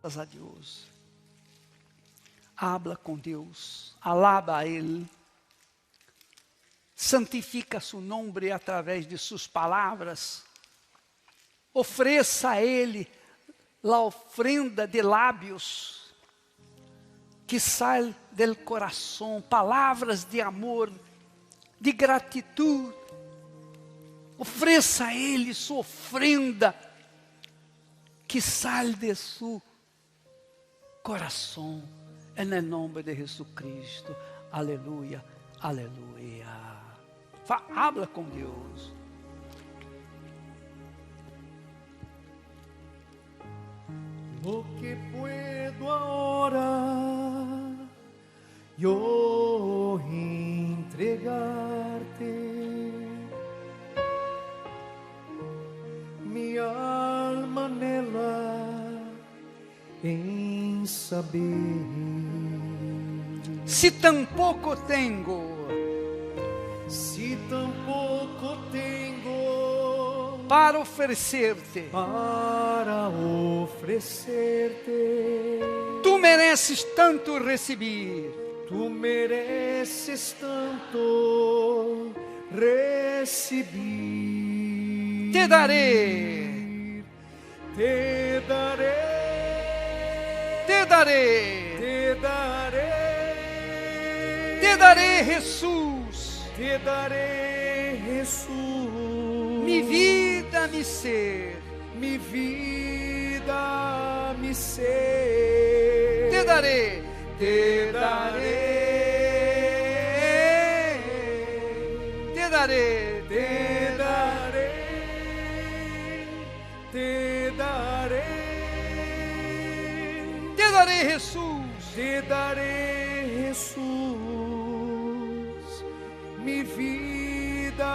Graças a Deus. Habla com Deus, alaba a Ele, santifica seu nome através de suas palavras, ofereça a Ele a ofrenda de lábios, que sai do coração, palavras de amor, de gratidão, ofereça a Ele sua ofrenda, que sai de seu coração. É no nome de Jesus Cristo. Aleluia, aleluia. Habla com Deus. Lo que puedo ahora yo entregarte, mi alma anhela em saber. Se tampouco tenho, para oferecer-te, tu mereces tanto receber, tu mereces tanto receber. Te darei, te darei, te darei, te darei. Te darei, Jesus. Te darei, Jesus. Mi vida, mi ser. Mi vida, mi ser. Te darei. Te darei. Te darei. Te darei. Te darei. Te darei, Jesus. Te darei, Jesus. Mi vida,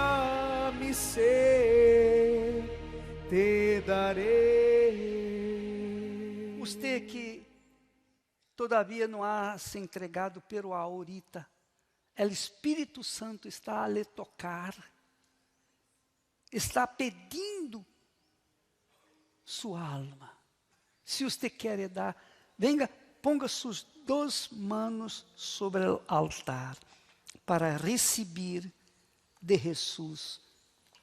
mi ser, te darei. Você que todavia não ha se entregado, pero ahorita, o Espírito Santo está a lhe tocar, está pedindo sua alma. Se você quer dar, venga, ponga suas 2 manos sobre o altar para receber de Jesus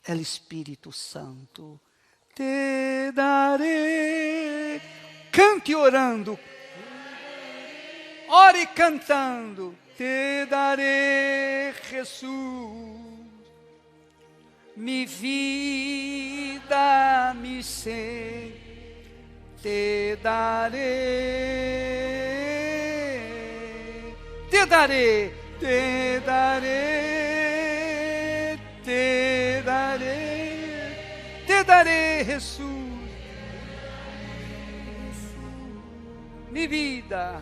o Espírito Santo. Te darei. Cante orando. Ore cantando. Te darei, Jesus, mi vida, mi ser. Te darei, te darei, te darei, te darei, te darei, Jesus, mi vida,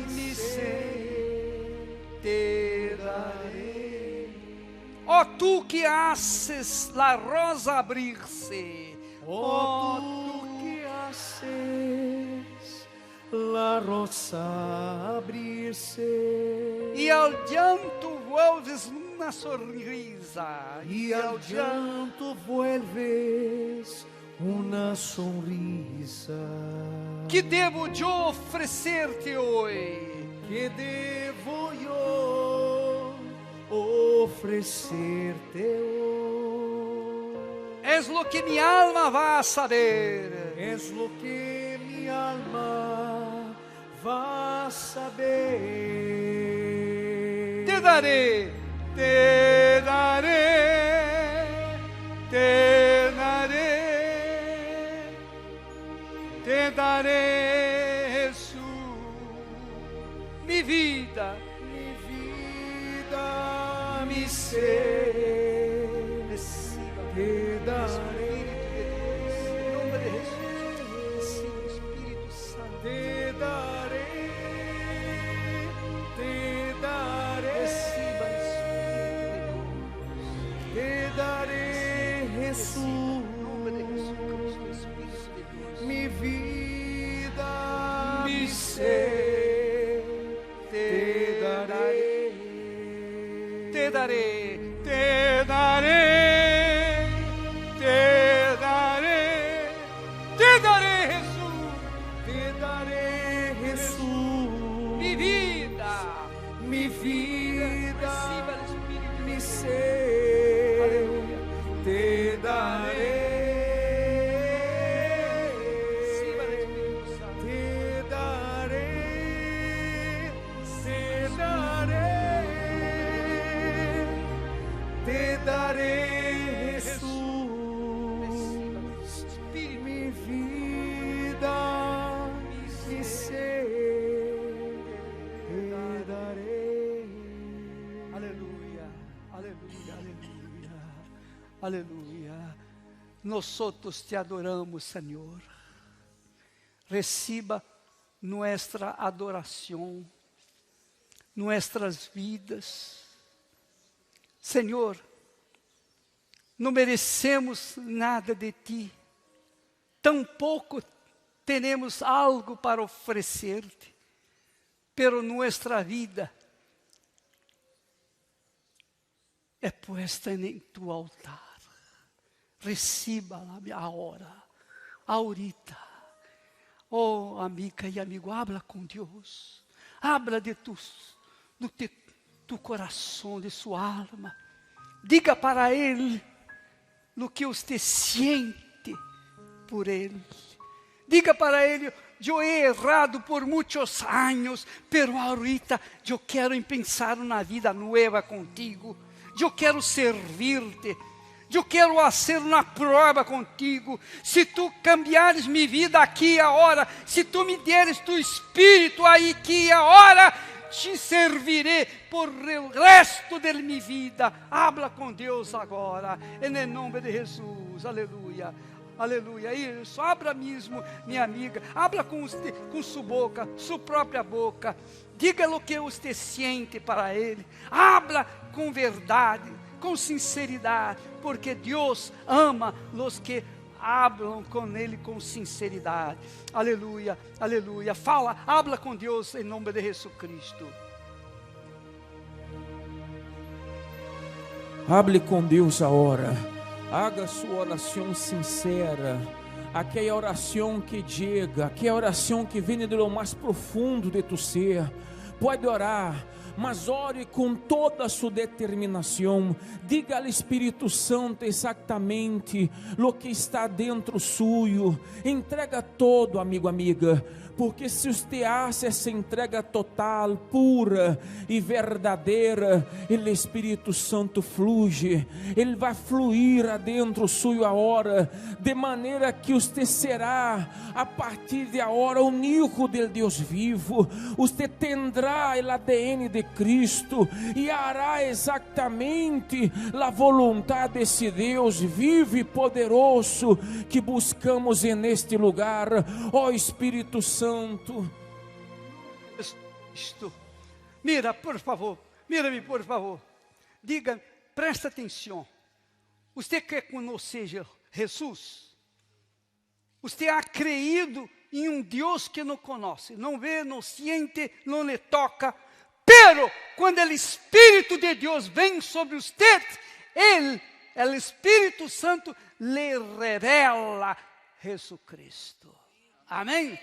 mi ser, te darei. Ó tu que haces la rosa abrir-se, Oh, tú que haces la rosa abrirse e ao llanto volves uma sonrisa, y al llanto vuelves una sonrisa. que devo eu oferecer-te hoje? ¿Qué debo yo ofrecerte hoy? És lo que minha alma vai saber. Es lo que mi alma va a saber. Te darei, te darei, te darei, te darei, Jesus, mi vida, mi ser, te daré. em nome de Jesus, receba o Espírito Santo, Te daré, te daré, receba o Espírito de Deus, te daré, Jesús, em nome de Jesus Cristo, Espírito de Deus, mi vida, mi mi ser, ser, te daré, te darei, te darei, te darei, te darei, Jesus, te daré, Jesús, mi vida, mi vida, receba o Espírito de mi Deus, ser, aleluia, te daré. receba o Espírito Santo, Te daré, te daré, te daré, Jesús, Espírito, mi vida, mi ser, te daré. aleluia, aleluia, aleluia, aleluia. Nosotros te adoramos, Senhor. Receba nuestra adoração, nuestras vidas. Senhor, não merecemos nada de Ti, tampouco temos algo para oferecer-te, pero nuestra vida é puesta em Tu altar. Receba-la agora, ahorita. Oh, amiga e amigo, habla com Deus. Habla de tu coração, de sua alma. Diga para Ele o que você sente por Ele. Diga para Ele, eu he errado por muitos anos, pero ahorita eu quero pensar uma vida nova contigo. Eu quero servir-te. Eu quero fazer uma prova contigo. Se tu cambiares minha vida aqui e agora, se tu me deres tu Espírito aí aqui e agora, te servirei por o resto de minha vida. Habla com Deus agora, em nome de Jesus. Aleluia. Aleluia, isso, abra mesmo, minha amiga, abra com sua boca, sua própria boca, diga o que você sente para Ele, habla com verdade, com sinceridade, porque Deus ama os que hablam com Ele com sinceridade. Aleluia, aleluia, fala, habla com Deus em nome de Jesus Cristo. Hable com Deus agora. Haga sua oração sincera. aquela oração que chega, aquela oração que vem de lo mais profundo de tu ser. Pode orar, mas ore com toda a sua determinação. Diga ao Espírito Santo exatamente o que está dentro suyo. Entrega todo, amigo, amiga. Porque se você hace essa entrega total, pura e verdadeira, o Espírito Santo flui, ele vai fluir adentro suyo agora, de maneira que você será, a partir de agora, um hijo del Deus vivo. Você tendrá o ADN de Cristo e hará exatamente a vontade desse Deus vivo e poderoso que buscamos neste lugar. Ó Espírito Santo, mira, por favor, mira-me, por favor. Diga, presta atenção. Você quer conhecer Jesus? Você ha creído em um Deus que não conhece, não vê, não sente, não lhe toca. Pero quando o Espírito de Deus vem sobre você, o Espírito Santo lhe revela Jesus Cristo. Amém?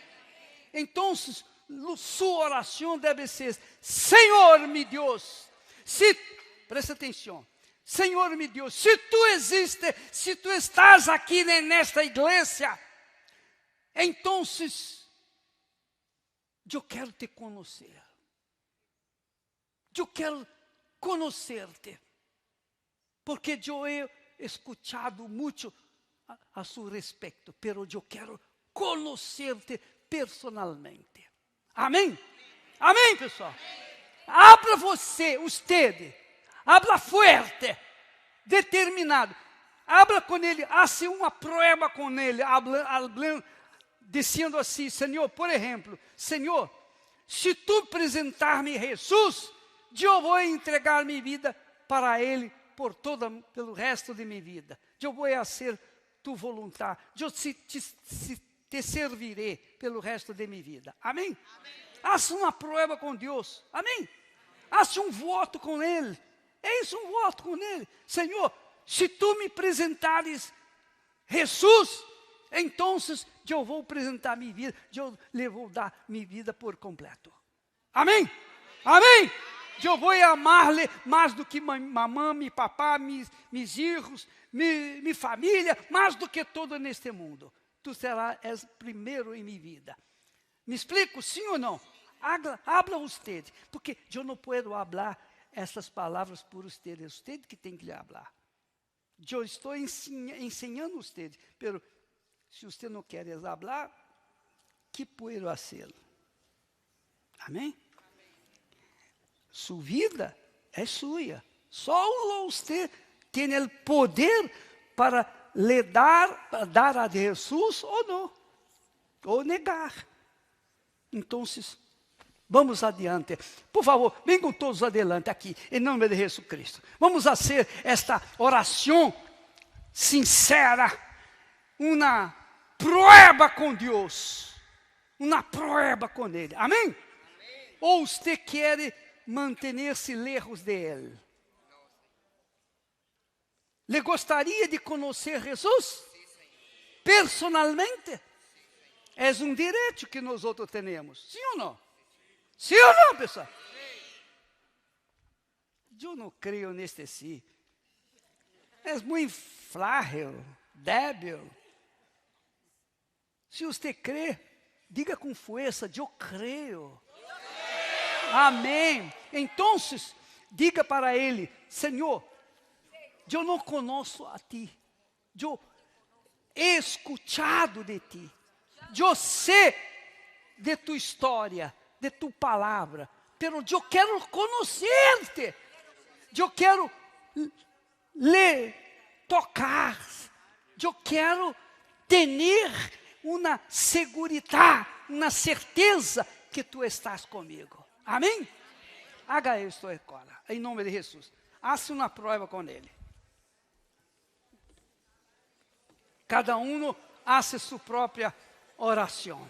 Então, sua oração deve ser: Senhor, meu Deus, presta atenção, Senhor, meu Deus, se tu existes, se tu estás aqui nesta igreja, então eu quero te conhecer, eu quero conhecer-te, porque eu he escuchado muito a seu respeito, pero eu quero conhecer-te personalmente. Amém? Amém, pessoal? Abra você, habla fuerte, determinado. Habla com ele, hace uma prueba com ele, dizendo assim: Senhor, por exemplo, Senhor, se tu apresentar-me Jesus, eu vou entregar minha vida para ele pelo resto de minha vida. Eu vou fazer tu vontade. Eu te servirei pelo resto de minha vida. Amém? Faça uma prova com Deus. Amém? Faça um voto com Ele. É isso, um voto com Ele. Senhor, se tu me apresentares Jesus, então eu vou apresentar minha vida. Eu lhe vou dar minha vida por completo. Amém? Amém? Eu vou amar-lhe mais do que mamãe, meu papá, meus filhos, minha família, mais do que todo neste mundo. Tu serás primeiro em minha vida. Me explico, sim ou não? Habla você, porque eu não posso falar essas palavras por você, é você que tem que lhe falar. Eu estou ensinando você, mas se você não quer falar, que posso fazer? Amém? Sua vida é sua. Só você tem o poder para lhe dar a Jesus ou não, ou negar. Então, vamos adiante. Por favor, venham todos adelante aqui, em nome de Jesus Cristo. Vamos fazer esta oração sincera, uma prueba com Deus, uma prueba com Ele. Amém? Ou você quer manter-se lejos de Ele? Le gostaria de conhecer Jesus? Personalmente? É um direito que nós outros temos. Sim ou não? Sim ou não, pessoal? Eu não creio neste sim. É muito frágil, débil. Se você crê, diga com força: eu creio. Amém. Então, diga para Ele: Senhor, eu não conheço a Ti. Eu he escuchado de Ti. Eu sei de Tu história, de Tu palavra. Pero eu quero conhecer-te. Eu quero lhe tocar. Eu quero ter uma segurança, uma certeza que Tu estás comigo. Amém? Haga isto agora, em nome de Jesus. Haça uma prova com Ele. Cada um hace sua própria oração.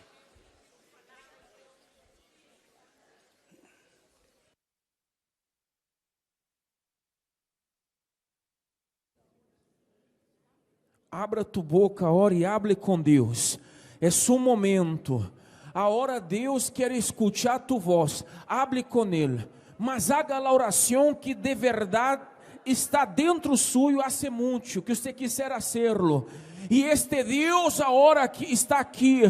Abra tu boca, ore e hable com Deus. É seu momento. Agora Deus quer escutar tu voz. Hable com Ele. Mas haga a oração que de verdade está dentro suyo hace muito, que você quiser hacerlo. E este Deus agora que está aqui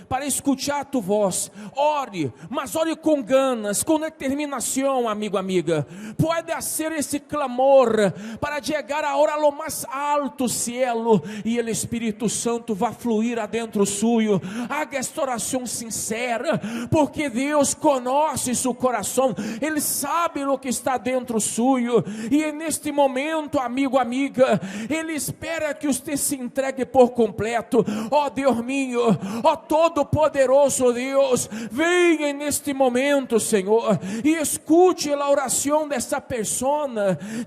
para escutar tu voz. Ore, mas ore com ganas, com determinação, amigo, amiga. Pode fazer esse clamor para chegar agora ao mais alto cielo e o Espírito Santo vai fluir adentro suyo. Haga esta oração sincera, porque Deus conhece seu coração. Ele sabe o que está dentro suyo. E neste momento, amigo, amiga, Ele espera que você se entregue por completo. Ó Deus meu, ó Todo-Poderoso Deus, venha neste momento, Senhor, e escute a oração dessa pessoa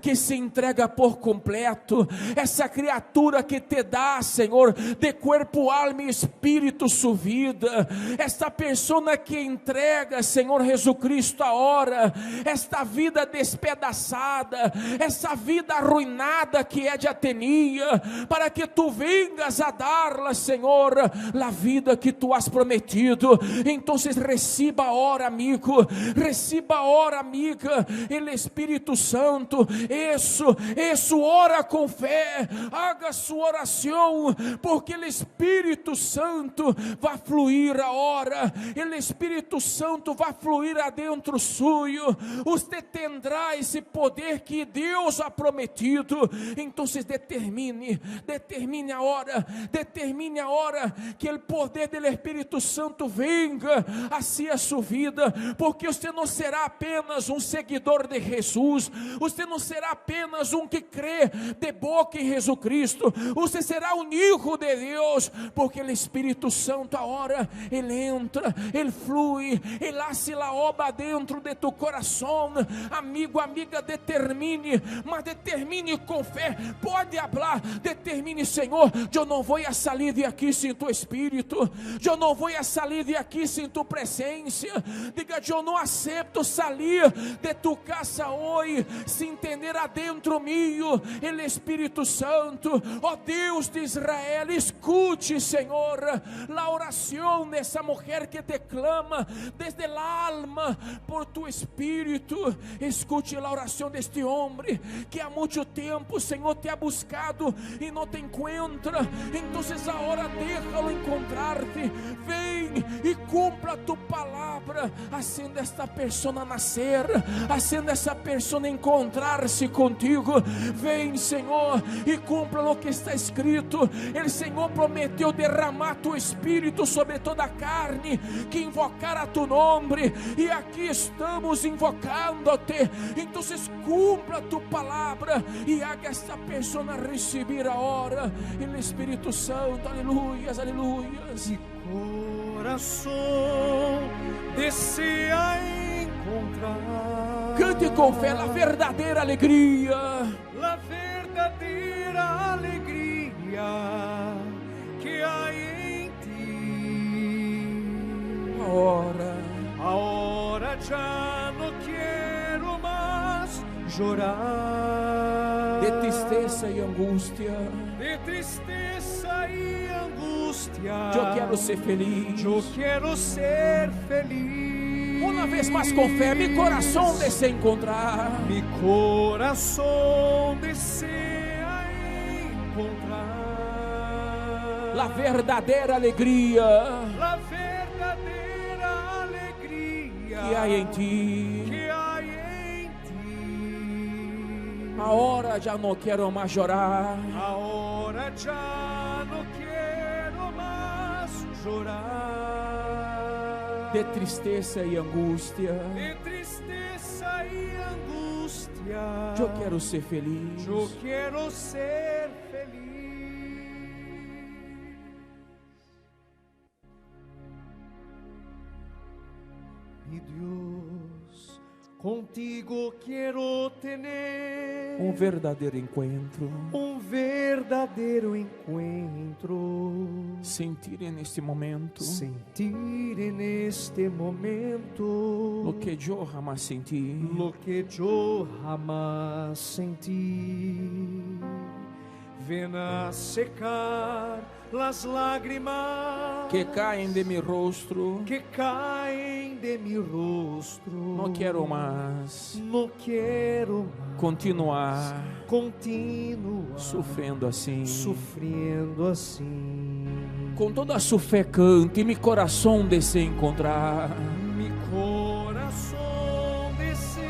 que se entrega por completo, essa criatura que te dá, Senhor, de corpo, alma e espírito sua vida, esta pessoa que entrega, Senhor Jesus Cristo, agora, esta vida despedaçada, essa vida arruinada que é de Atenia, para que tu vengas a dar-la, Senhor, a vida que tu has prometido. Então receba agora, amigo, receba agora, amiga, o Espírito Santo. Isso, ora com fé, haga sua oração, porque o Espírito Santo vai fluir agora, o Espírito Santo vai fluir adentro suyo. Você terá esse poder que Deus ha prometido. Então determine agora que o poder do Espírito Santo venga assim a sua vida, porque você não será apenas um seguidor de Jesus, você não será apenas um que crê de boca em Jesus Cristo, você será um filho de Deus, porque o Espírito Santo agora, ele entra, ele flui, ele hace a obra dentro de tu coração. Amigo, amiga, determine, mas determine com fé. Pode falar, determine: Senhor, eu não vou sair de aqui sem tu Espírito, eu não vou sair de aqui sem tu presença. Diga: eu não aceito sair de tu casa hoje sem ter adentro mío o Espírito Santo. Ó Deus de Israel, escute, Senhor, a oração dessa mulher que te clama desde a alma por tu Espírito. Escute a oração deste homem que há muito tempo, Senhor, te ha buscado e não te encontra. Então agora deixa-lo encontrar-te. Vem e cumpra tu palavra, haciendo esta pessoa nascer, haciendo essa pessoa encontrar-se contigo. Vem, Senhor, e cumpra o que está escrito. O Senhor prometeu derramar tu Espírito sobre toda a carne que invocar a tu nome, e aqui estamos invocando-te. Então cumpra tu palavra e haga esta pessoa receber agora o Espírito Santo. Aleluias, aleluias. E coração deseja encontrar, cante com fé a verdadeira alegria, a verdadeira alegria que há em ti. Agora já não quero mais chorar de tristeza e angústia. De tristeza e angústia, eu quero ser feliz. Eu quero ser feliz. Uma vez mais com fé, meu coração deseja encontrar. Meu coração deseja encontrar a verdadeira alegria. A verdadeira alegria que há em ti. Que há em ti. Agora já não quero mais chorar. Agora já não quero mais chorar. De tristeza e angústia. De tristeza e angústia. Eu quero ser feliz. Eu quero ser feliz. Mi Deus, contigo quero ter verdadeiro encontro. Verdadeiro encontro. Sentir neste momento. Sentir neste momento. O que eu jamais senti. Lo que eu jamais senti. ven a secar las lágrimas que caem de mi rostro. que caen de mi rostro. Não quero mais No quiero más continuar continuar sofrendo assim. sufriendo así. Com toda a sua fé cante, e meu coração desce encontrar. Mi corazón desea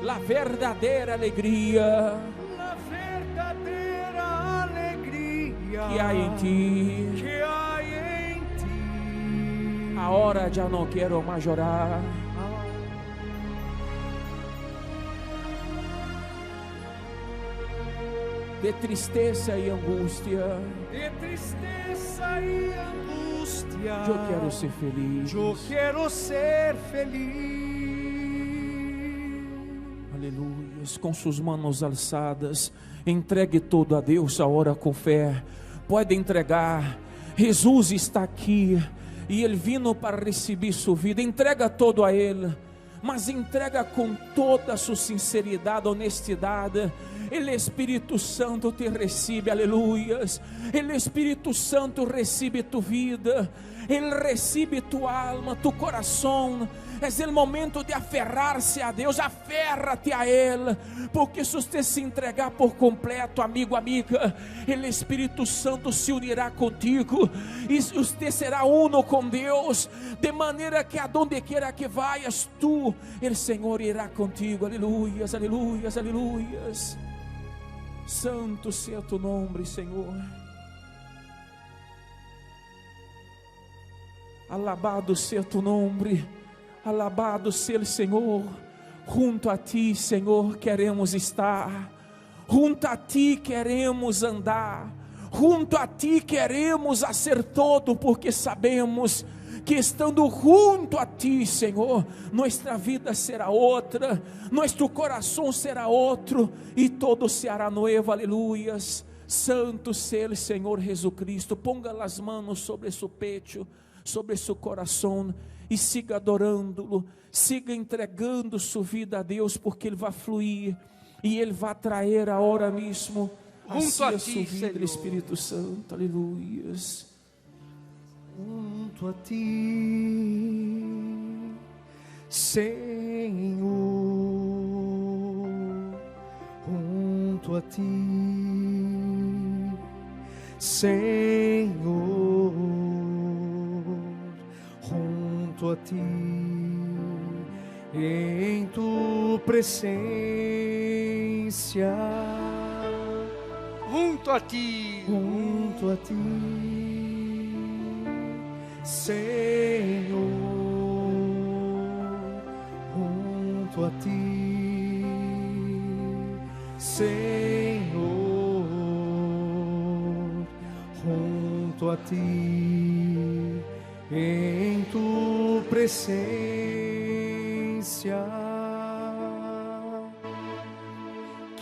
La verdadeira alegria la verdadera alegría que há em ti. que hay en ti. Agora já não quero mais chorar. De tristeza e angústia, De tristeza y angustia eu quero ser feliz. yo quiero ser feliz. Aleluia. Com suas mãos alçadas, entregue tudo a Deus agora com fé. Pode entregar. Jesus está aqui e Ele vindo para receber sua vida. Entrega todo a Ele, mas entrega com toda a sua sinceridade, honestidade. Ele Espírito Santo te recebe, aleluias. Ele Espírito Santo recebe tu vida. Ele recebe tua alma, tu coração. É o momento de aferrar-se a Deus. Aferra-te a Ele, porque se você se entregar por completo, amigo, amiga, Ele Espírito Santo se unirá contigo e você será uno com Deus, de maneira que aonde quiera que vayas, tu, o Senhor irá contigo. Aleluias, aleluias, aleluias. Santo seja tu nome, Senhor. Alabado seja tu nome, alabado seja o Senhor. Junto a ti, Senhor, queremos estar, junto a ti queremos andar, junto a ti queremos fazer todo, porque sabemos que estando junto a ti, Senhor, nossa vida será outra, nosso coração será outro, e todo se hará novo, aleluias. Santo seja o Senhor Jesus Cristo. Ponga as mãos sobre seu peito, sobre seu coração, e siga adorando-lo, siga entregando sua vida a Deus, porque Ele vai fluir, e Ele vai trazer a hora mesmo Junto a a ti, sua vida, Senhor. Espírito Santo, aleluias. Junto a ti, Senhor, junto a ti, Senhor, junto a ti, em tu presença, Junto a ti, junto a ti, Senhor, junto a ti, Senhor, junto a ti, em tu presença,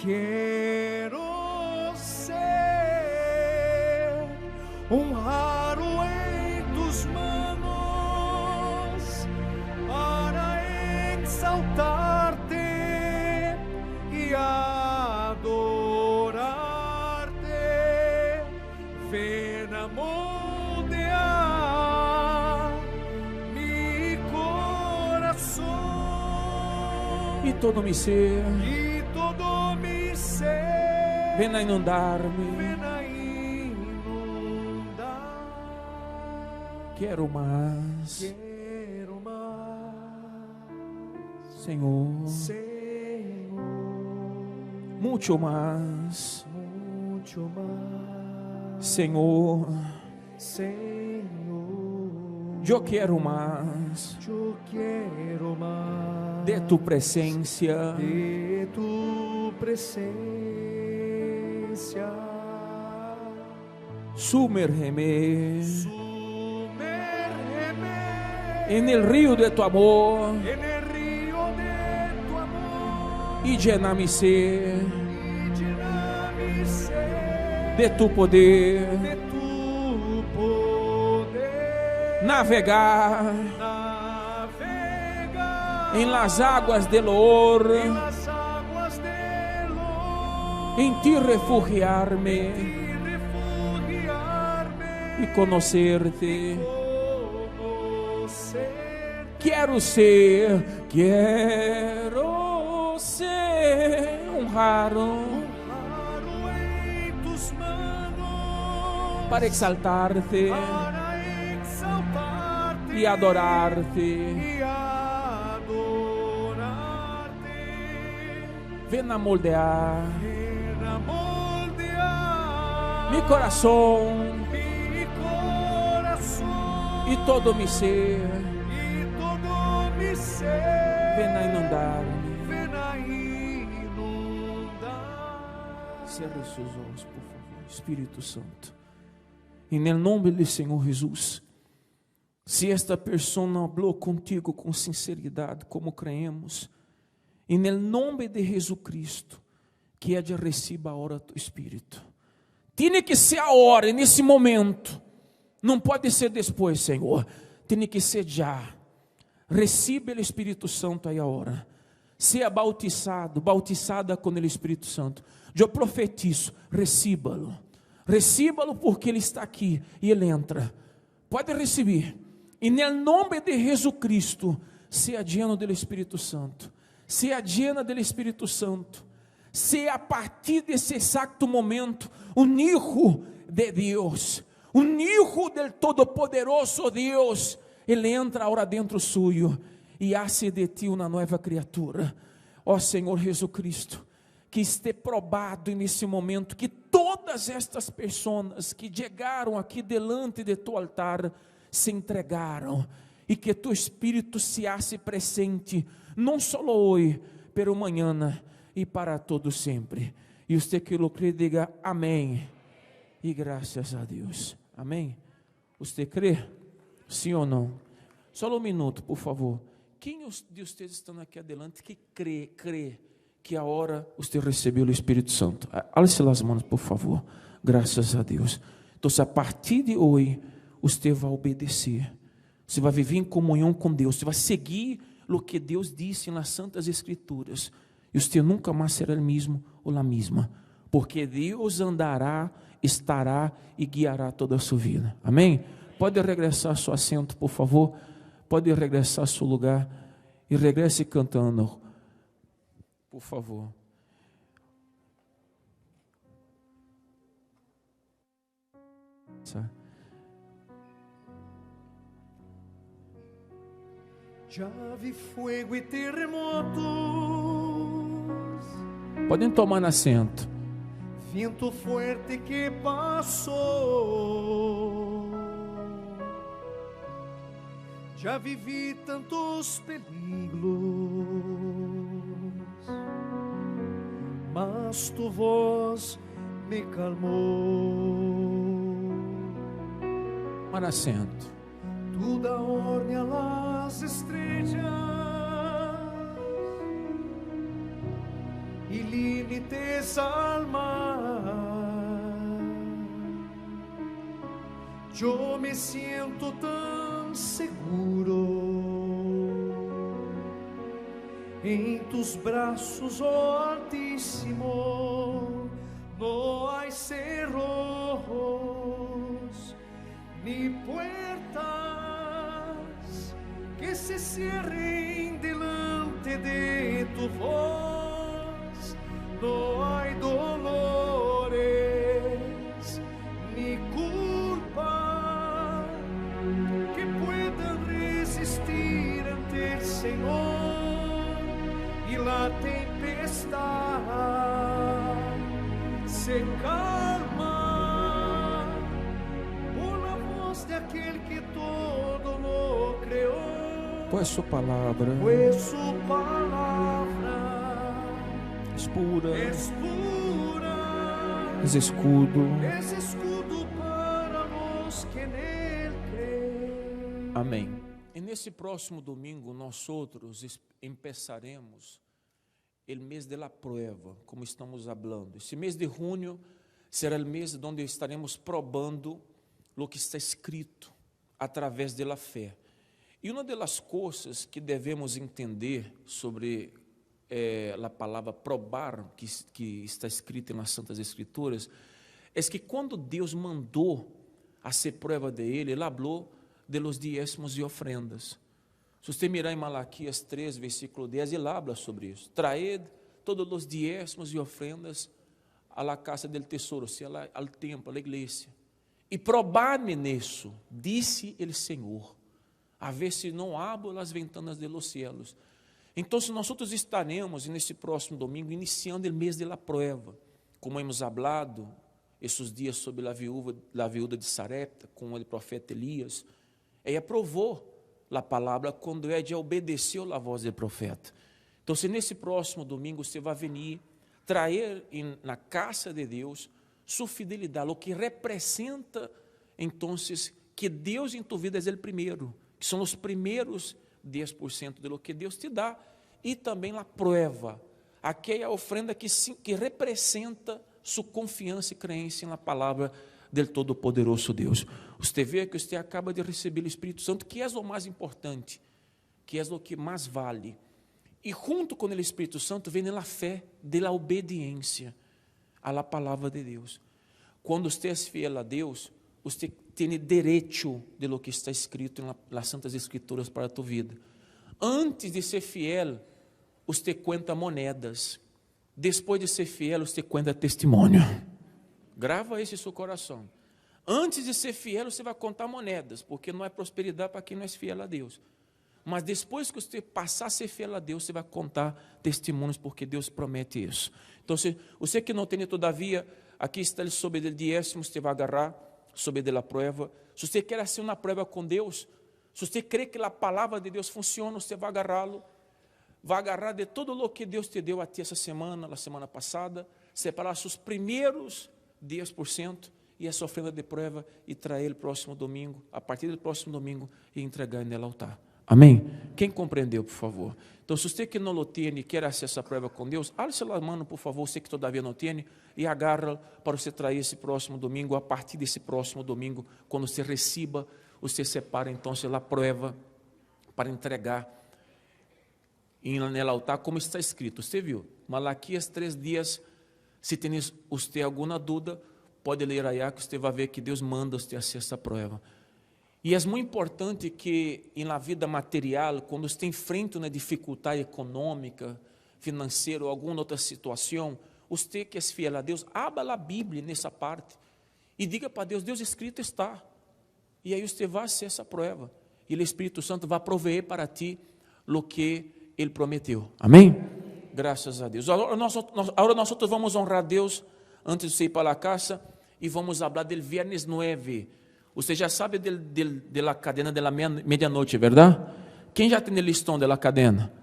quero ser honrado em tus manos para exaltarte e adorarte. Ven a moldear mi coração E todo mi ser, e todo mi ser. vem a inundar-me. Ven a inundar. Quero mais, Quero mais, Senhor, Senhor, muito mais, muito mais, Senhor. Senhor, Eu quero mais eu quero mais de tu presença. de tu presença. Sumérgeme Sumérgeme en el río de tu amor en el río de tu amor y llena mi ser y llena mi ser de tu poder. de tu poder. Navegar Navega en las aguas del oro en las aguas del em ti refugiarme e conhecerte. Quero ser honrado em tus manos para exaltarte e adorarte. y adorarte. Ven a moldear Ven a moldear mi coração mi corazón e todo mi ser. y todo mi ser. Ven a inundar-me. Ven a inundar. Cerre seus olhos, por favor, Espírito Santo. E no nome do Senhor Jesus, se esta pessoa falou contigo com sinceridade, como creemos, e no nome de Jesus Cristo, que ella receba agora tu Espírito. Tem que ser agora, nesse momento. Não pode ser depois, Senhor. Tem que ser já. Receba o Espírito Santo aí agora. Seja bautizado, bautizada com o Espírito Santo. Eu profetizo, recíbalo. Recíbalo porque Ele está aqui e Ele entra. Pode receber. E no nome de Jesus Cristo, seja lleno do Espírito Santo. Seja llena do Espírito Santo. Seja a partir desse exato momento, um hijo de Deus. Um hijo del Todo-Poderoso Deus. Ele entra agora dentro suyo e hace de ti uma nova criatura. Ó Senhor Jesus Cristo, que esteja probado nesse momento que todas estas pessoas que chegaram aqui delante de tu altar se entregaram e que tu Espírito se hace presente, não só hoje, pero amanhã e para todo sempre. E você que lo crê, diga amém e graças a Deus. Amém? Você crê? Sim ou não? Só um minuto, por favor. Quem de vocês estão aqui adelante que crê que a hora você recebeu o Espírito Santo? Alce as mãos, por favor. Graças a Deus. Então, a partir de hoje, você vai obedecer. Você vai viver em comunhão com Deus. Você vai seguir o que Deus disse nas Santas Escrituras. E você nunca mais será o mesmo ou a mesma. Porque Deus andará, estará e guiará toda a sua vida. Amém? Pode regressar ao seu assento, por favor. Pode regressar ao seu lugar. E regresse cantando. Por favor. Já vi fuego e terremotos, Podem tomar assento. viento fuerte que passou. Já vivi tantos peligros, mas tu voz me calmou. Tomar assento. Tu da ordem às estrelas e limites al mar. Eu me sinto tão seguro em tus braços, oh Altíssimo. No hay cerros ni puertas que se cierren delante de tu voz. No hay dolores ni culpa que puedan resistir ante el Señor. Y la tempestad se calma por la voz de aquel que todo lo creó. Pois sua palavra Pues su palabra es pura, es pura, es escudo. es escudo para los que en él creen. Amém. E nesse próximo domingo, nós outros começaremos o mês da prueba, como estamos falando. Esse mês de junho será o mês onde estaremos probando o que está escrito através da fé. E uma das coisas que devemos entender sobre a palavra probar, que está escrita nas Santas Escrituras, é que quando Deus mandou fazer prova de Ele falou de los diezmos e ofrendas. Se você mirar em Malaquias 3, versículo 10, ele habla sobre isso. Traed todos os diezmos e ofrendas a la casa del tesouro, ou seja, ao templo, à igreja. E probadme nisso, disse o Senhor, a ver se não abro as ventanas de los cielos. Então, nós estaremos, nesse próximo domingo, iniciando o mês de la prueba, como hemos hablado esses dias sobre a viúva de Sarepta, com o profeta Elias. Ela aprovou a palavra quando ela obedeceu a voz do profeta. Então, se nesse próximo domingo você vai venir, trazer na casa de Deus sua fidelidade, o que representa, então, que Deus em tua vida é o primeiro, que são os primeiros 10% de lo que Deus te dá, e também a prova, aquela ofrenda que representa sua confiança e crença na palavra del Todo-Poderoso Deus. Você vê que você acaba de receber o Espírito Santo, que é o mais importante, que é o que mais vale. E junto com o Espírito Santo vem a fé de la obediência à palavra de Deus. Quando você é fiel a Deus, você tem direito de lo que está escrito nas Santas Escrituras para a tua vida. Antes de ser fiel, você conta moedas. Depois de ser fiel, você conta testemunho. Grava isso em seu coração. Antes de ser fiel, você vai contar moedas, porque não é prosperidade para quem não é fiel a Deus. Mas depois que você passar a ser fiel a Deus, você vai contar testemunhos, porque Deus promete isso. Então, você que não tem todavia, aqui está sobre o diezmo, você vai agarrar sobre a prova. Se você quer fazer uma prova com Deus, se você crê que a palavra de Deus funciona, você vai agarrá-lo. Vai agarrar de todo o que Deus te deu a ti essa semana, na semana passada, separar seus primeiros 10% e essa ofrenda de prova e trazer ele próximo domingo, a partir do próximo domingo, e entregar nele ao altar. Amém? Quem compreendeu, por favor? Então, se você que não o tem e quer fazer essa prova com Deus, alce a mão, por favor, você que todavia não tem, e agarra para você trazer esse próximo domingo, a partir desse próximo domingo, quando você receba, você separa então a prova para entregar no altar, como está escrito. Você viu? Malaquias 3 dias, se tem você alguma dúvida, pode ler aí, que você vai ver que Deus manda você fazer essa prova. E é muito importante que, na vida material, quando você enfrenta uma dificuldade econômica, financeira ou alguma outra situação, você que é fiel a Deus, abra a Bíblia nessa parte e diga para Deus, Deus, escrito está. E aí você vai fazer essa prova. E o Espírito Santo vai prover para ti o que Ele prometeu. Amém? Graças a Deus. Agora nós vamos honrar a Deus antes de ir para a casa e vamos falar do Viernes 9. Você já sabe da cadena da meia-noite, verdade? Quem já tem o listão da cadena?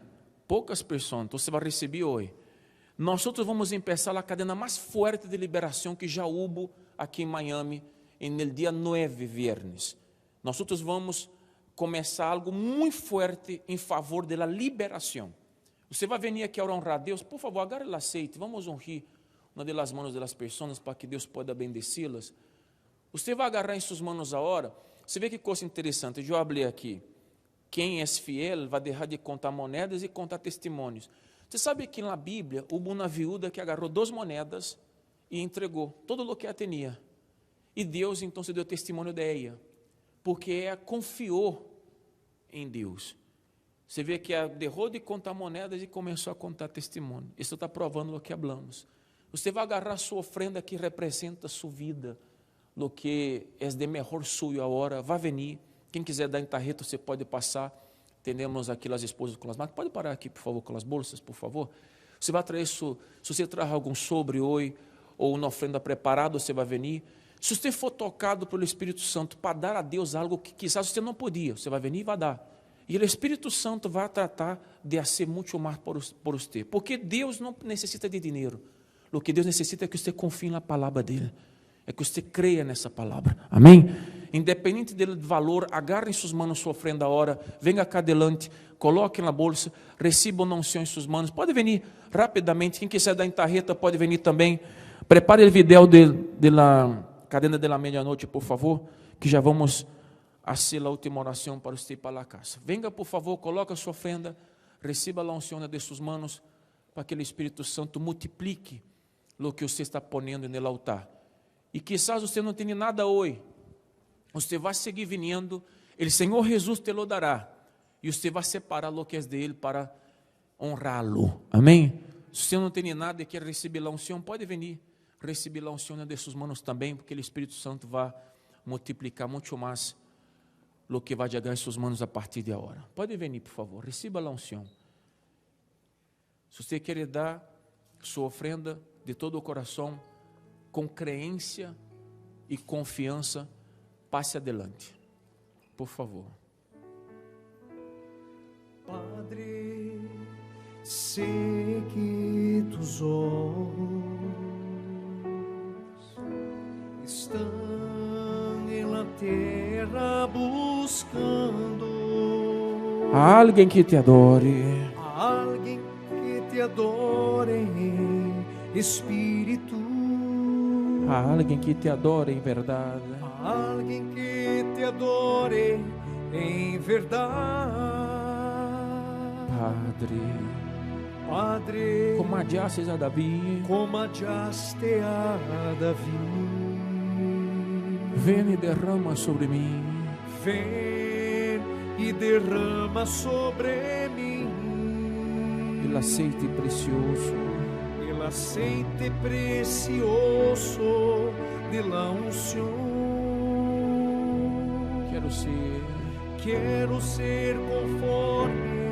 Poucas pessoas, então você vai receber hoje. Nós vamos começar a cadena mais forte de liberação que já houve aqui em Miami, no dia 9, viernes. Nós vamos começar algo muito forte em favor da liberação. Você vai vir aqui a honrar a Deus, por favor, agarre o aceite, vamos honrar uma das mãos das pessoas para que Deus possa bendecê-las. Você vai agarrar em suas mãos agora. Você vê que coisa interessante, eu falei aqui. Quem é fiel vai deixar de contar moedas e contar testemunhos. Você sabe que na Bíblia houve uma viúva que agarrou 2 moedas e entregou todo o que ela tinha. E Deus então se deu testemunho dela, porque ela confiou em Deus. Você vê que ela deixou de contar moedas e começou a contar testemunho. Isso está provando o que falamos. Você vai agarrar sua ofrenda que representa sua vida, o que é de melhor suyo agora, vai venir. Quem quiser dar em tarreta, você pode passar. Temos aqui as esposas com as máquinas. Pode parar aqui, por favor, com as bolsas, por favor. Você vai trazer, se você traz algum sobre hoje, ou uma ofrenda preparada, você vai venir. Se você for tocado pelo Espírito Santo para dar a Deus algo que quizás você não podia, você vai venir e vai dar. E o Espírito Santo vai tratar de fazer muito mais por você. Porque Deus não necessita de dinheiro. O que Deus necessita é que você confie na palavra dele. É que você creia nessa palavra. Amém? Independente do valor, agarre em suas mãos sua ofrenda agora. Venha cá adelante, coloque na bolsa, receba uma unção em suas mãos. Pode venir rapidamente. Quem quiser dar em tarreta pode venir também. Prepare o vídeo da cadena da meia-noite, por favor, que já vamos fazer a última oração para você ir para a casa. Venga, por favor, coloque a sua ofrenda, receba a unção de suas mãos para que o Espírito Santo multiplique o que você está ponendo no altar. E quizás você não tenha nada hoje, você vai seguir vindo, o Senhor Jesus te lo dará, e você vai separar o que é dele para honrá-lo. Amém? Se você não tem nada e quer receber a unção, pode vir receber a unção de suas mãos também, porque o Espírito Santo vai multiplicar muito mais o que vai chegar em suas mãos a partir de agora. Pode vir, por favor, receba a unção. Se você quer dar sua ofrenda de todo o coração, com crença e confiança, passe adelante, por favor. Padre, sei que tus olhos estão em la terra buscando Alguém que te adore, alguém que te adore em espírito, alguém que te adore em verdade. alguém que te adore em verdade. Padre, Como adiastes a Davi, como adiaste a Davi, vem e derrama sobre mim vem e derrama sobre mim o aceite precioso, el aceite precioso de la unción. Quero ser conforme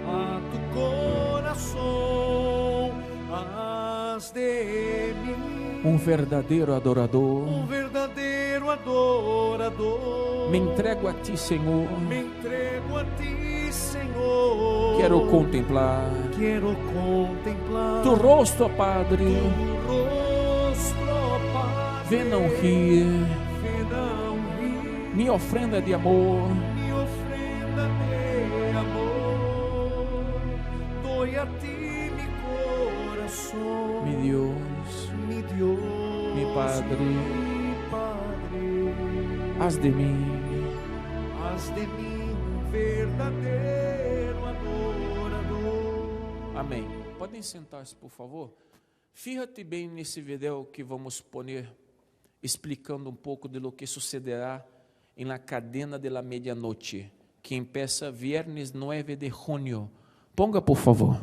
a tu coração, haz de mim um verdadeiro adorador. verdadeiro adorador. Me entrego a ti, Senhor. Me entrego a ti, Senhor. Quero contemplar tu rosto, ó Padre. Tu rosto, ó Padre. Venha ungir Venha ungir minha ofrenda de amor. minha ofrenda de amor. Doy a ti mi coração, Mi Deus, mi Dios, mi Padre, mi Padre. haz de mim Haz de mim verdadeiro adorador. Amém. Podem sentar-se, por favor. Fíjate bem nesse vídeo que vamos pôr, explicando um pouco de lo que sucederá em la cadena de la medianoche, que empieza viernes 9 de junho. Ponga, por favor.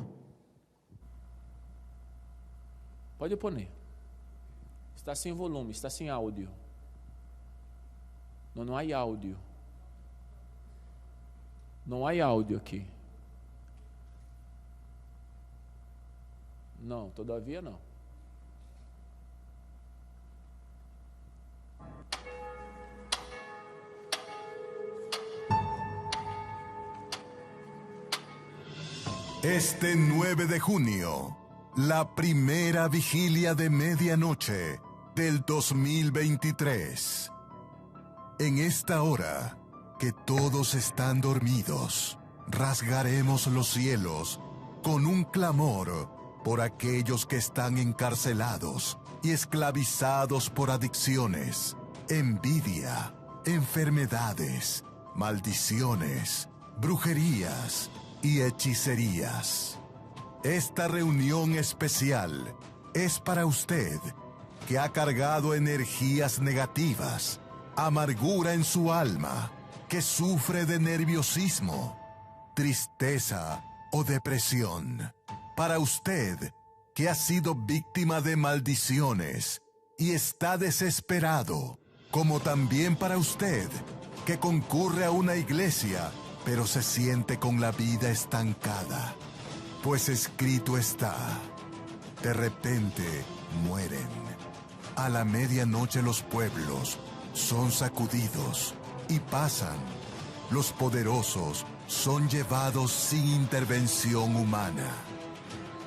Pode pôr. Está sem volume, está sem áudio. Não há áudio. Não há áudio aqui. Não, todavia não. Este 9 de junio, la primera vigilia de medianoche del 2023. En esta hora, que todos están dormidos, rasgaremos los cielos con un clamor por aquellos que están encarcelados y esclavizados por adicciones, envidia, enfermedades, maldiciones, brujerías y hechicerías. Esta reunión especial es para usted que ha cargado energías negativas, amargura en su alma, que sufre de nerviosismo, tristeza o depresión. Para usted que ha sido víctima de maldiciones y está desesperado, como también para usted que concurre a una iglesia pero se siente con la vida estancada. Pues escrito está, de repente mueren. A la medianoche los pueblos son sacudidos y pasan. Los poderosos son llevados sin intervención humana.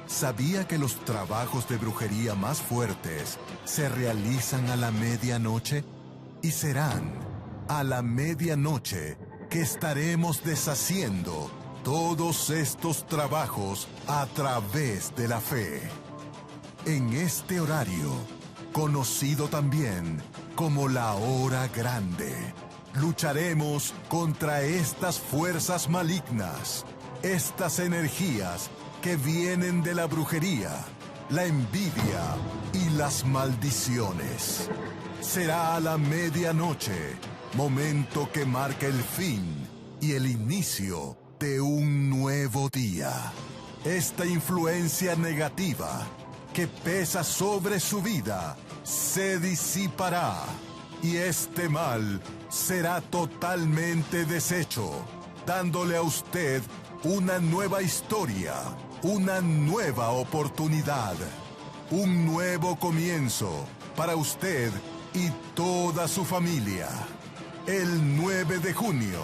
¿Sabía que los trabajos de brujería más fuertes se realizan a la medianoche? Y serán a la medianoche que estaremos deshaciendo todos estos trabajos a través de la fe. En este horario, conocido también como la hora grande, lucharemos contra estas fuerzas malignas, estas energías que vienen de la brujería, la envidia y las maldiciones. Será a la medianoche, momento que marca el fin y el inicio de un nuevo día. Esta influencia negativa que pesa sobre su vida se disipará y este mal será totalmente deshecho, dándole a usted una nueva historia, una nueva oportunidad, un nuevo comienzo para usted y toda su familia. El 9 de junio,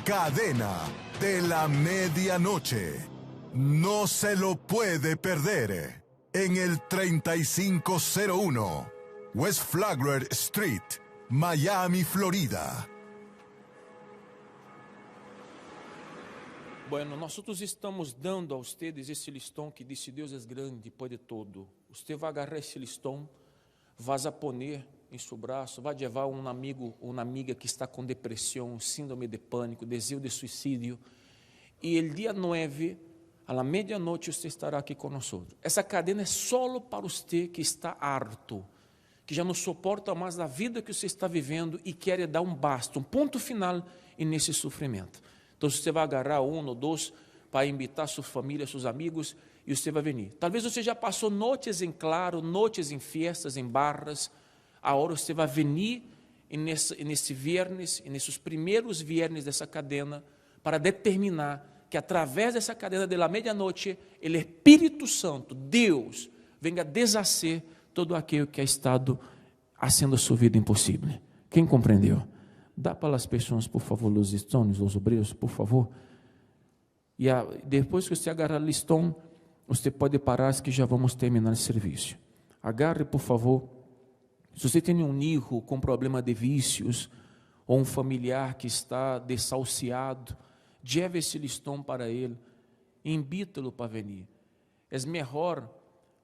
Cadena de la Medianoche. No se lo puede perder. En el 3501 West Flagler Street, Miami, Florida. Bueno, nosotros estamos dando a ustedes esse listão que diz: Deus é grande e pode tudo. Você vai agarrar esse listão, vai a poner em seu braço, vai levar um amigo ou uma amiga que está com depressão, síndrome de pânico, desejo de suicídio. E o dia 9, à la medianoche, você estará aqui conosco. Essa cadena é só para você que está harto, que já não suporta mais a vida que você está vivendo e quer dar um basta, um ponto final nesse sofrimento. Então você vai agarrar um ou dois para invitar sua família, seus amigos, e você vai vir. Talvez você já passou noites em claro, noites em festas, em barras. Agora você vai vir nesse viernes, nesses primeiros viernes dessa cadena, para determinar que através dessa cadena da medianoche, o Espírito Santo, Deus, venga deshacer todo aquilo que ha estado fazendo sua vida impossível. Quem compreendeu? Dá para as pessoas, por favor, os listões, os obreiros, por favor. E depois que você agarrar o listão, você pode parar, que já vamos terminar o serviço. Agarre, por favor. Se você tem um filho com problema de vícios, ou um familiar que está desahuciado, leve esse listão para ele, invita-lo para vir. É melhor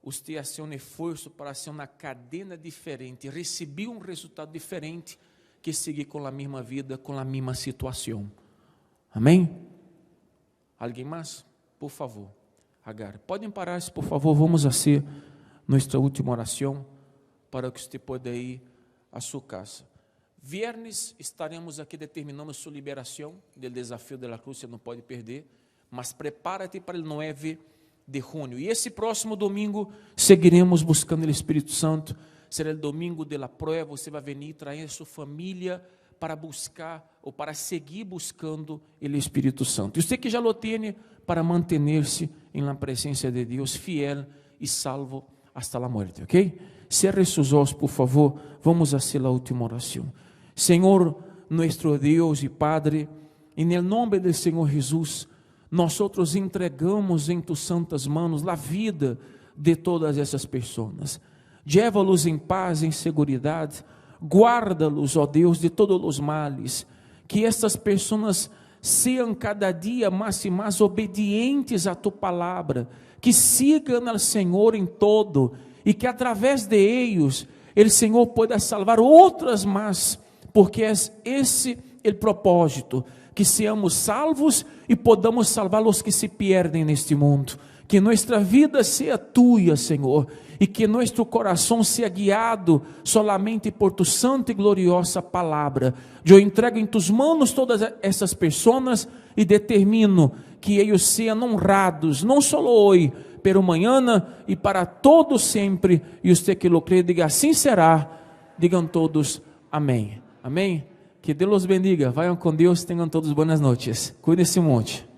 você fazer um esforço para ser uma cadena diferente, receber um resultado diferente, que seguir com a mesma vida, com a mesma situação. Amém? Alguém mais? Por favor, agarre. Podem parar-se, por favor, vamos fazer nossa última oração, para que você possa ir à sua casa. Viernes estaremos aqui determinando sua liberação do desafio da cruz, você não pode perder, mas prepara-te para o 9 de junho. E esse próximo domingo seguiremos buscando o Espírito Santo. Será o domingo da prova, você vai vir trazer sua família para buscar ou para seguir buscando o Espírito Santo. E você que já o tem, para manter-se na presença de Deus, fiel e salvo hasta a morte, ok? Cerre seus olhos, por favor, vamos fazer a última oração. Senhor, nosso Deus e Padre, em nome do Senhor Jesus, nós entregamos em tus santas mãos a vida de todas essas pessoas. Llévalos em paz, em segurança, guarda-los, ó Deus, de todos os males, que estas pessoas sejam cada dia mais e mais obedientes a tu palavra, que sigam ao Senhor em todo, e que através de eles, o Senhor pueda salvar outras mais, porque é esse o propósito, que seamos salvos e podamos salvar os que se perdem neste mundo. Que nossa vida seja tua, Senhor, e que nosso coração seja guiado solamente por tu santa e gloriosa palavra. Eu entrego em tus manos todas essas pessoas e determino que eles sejam honrados, não só hoje, pero mañana e para todo sempre. E você que lo crê, diga: assim será. Digam todos amém. Amém. Que Deus os bendiga. Vayam com Deus. Tenham todos boas noites. Cuide-se muito.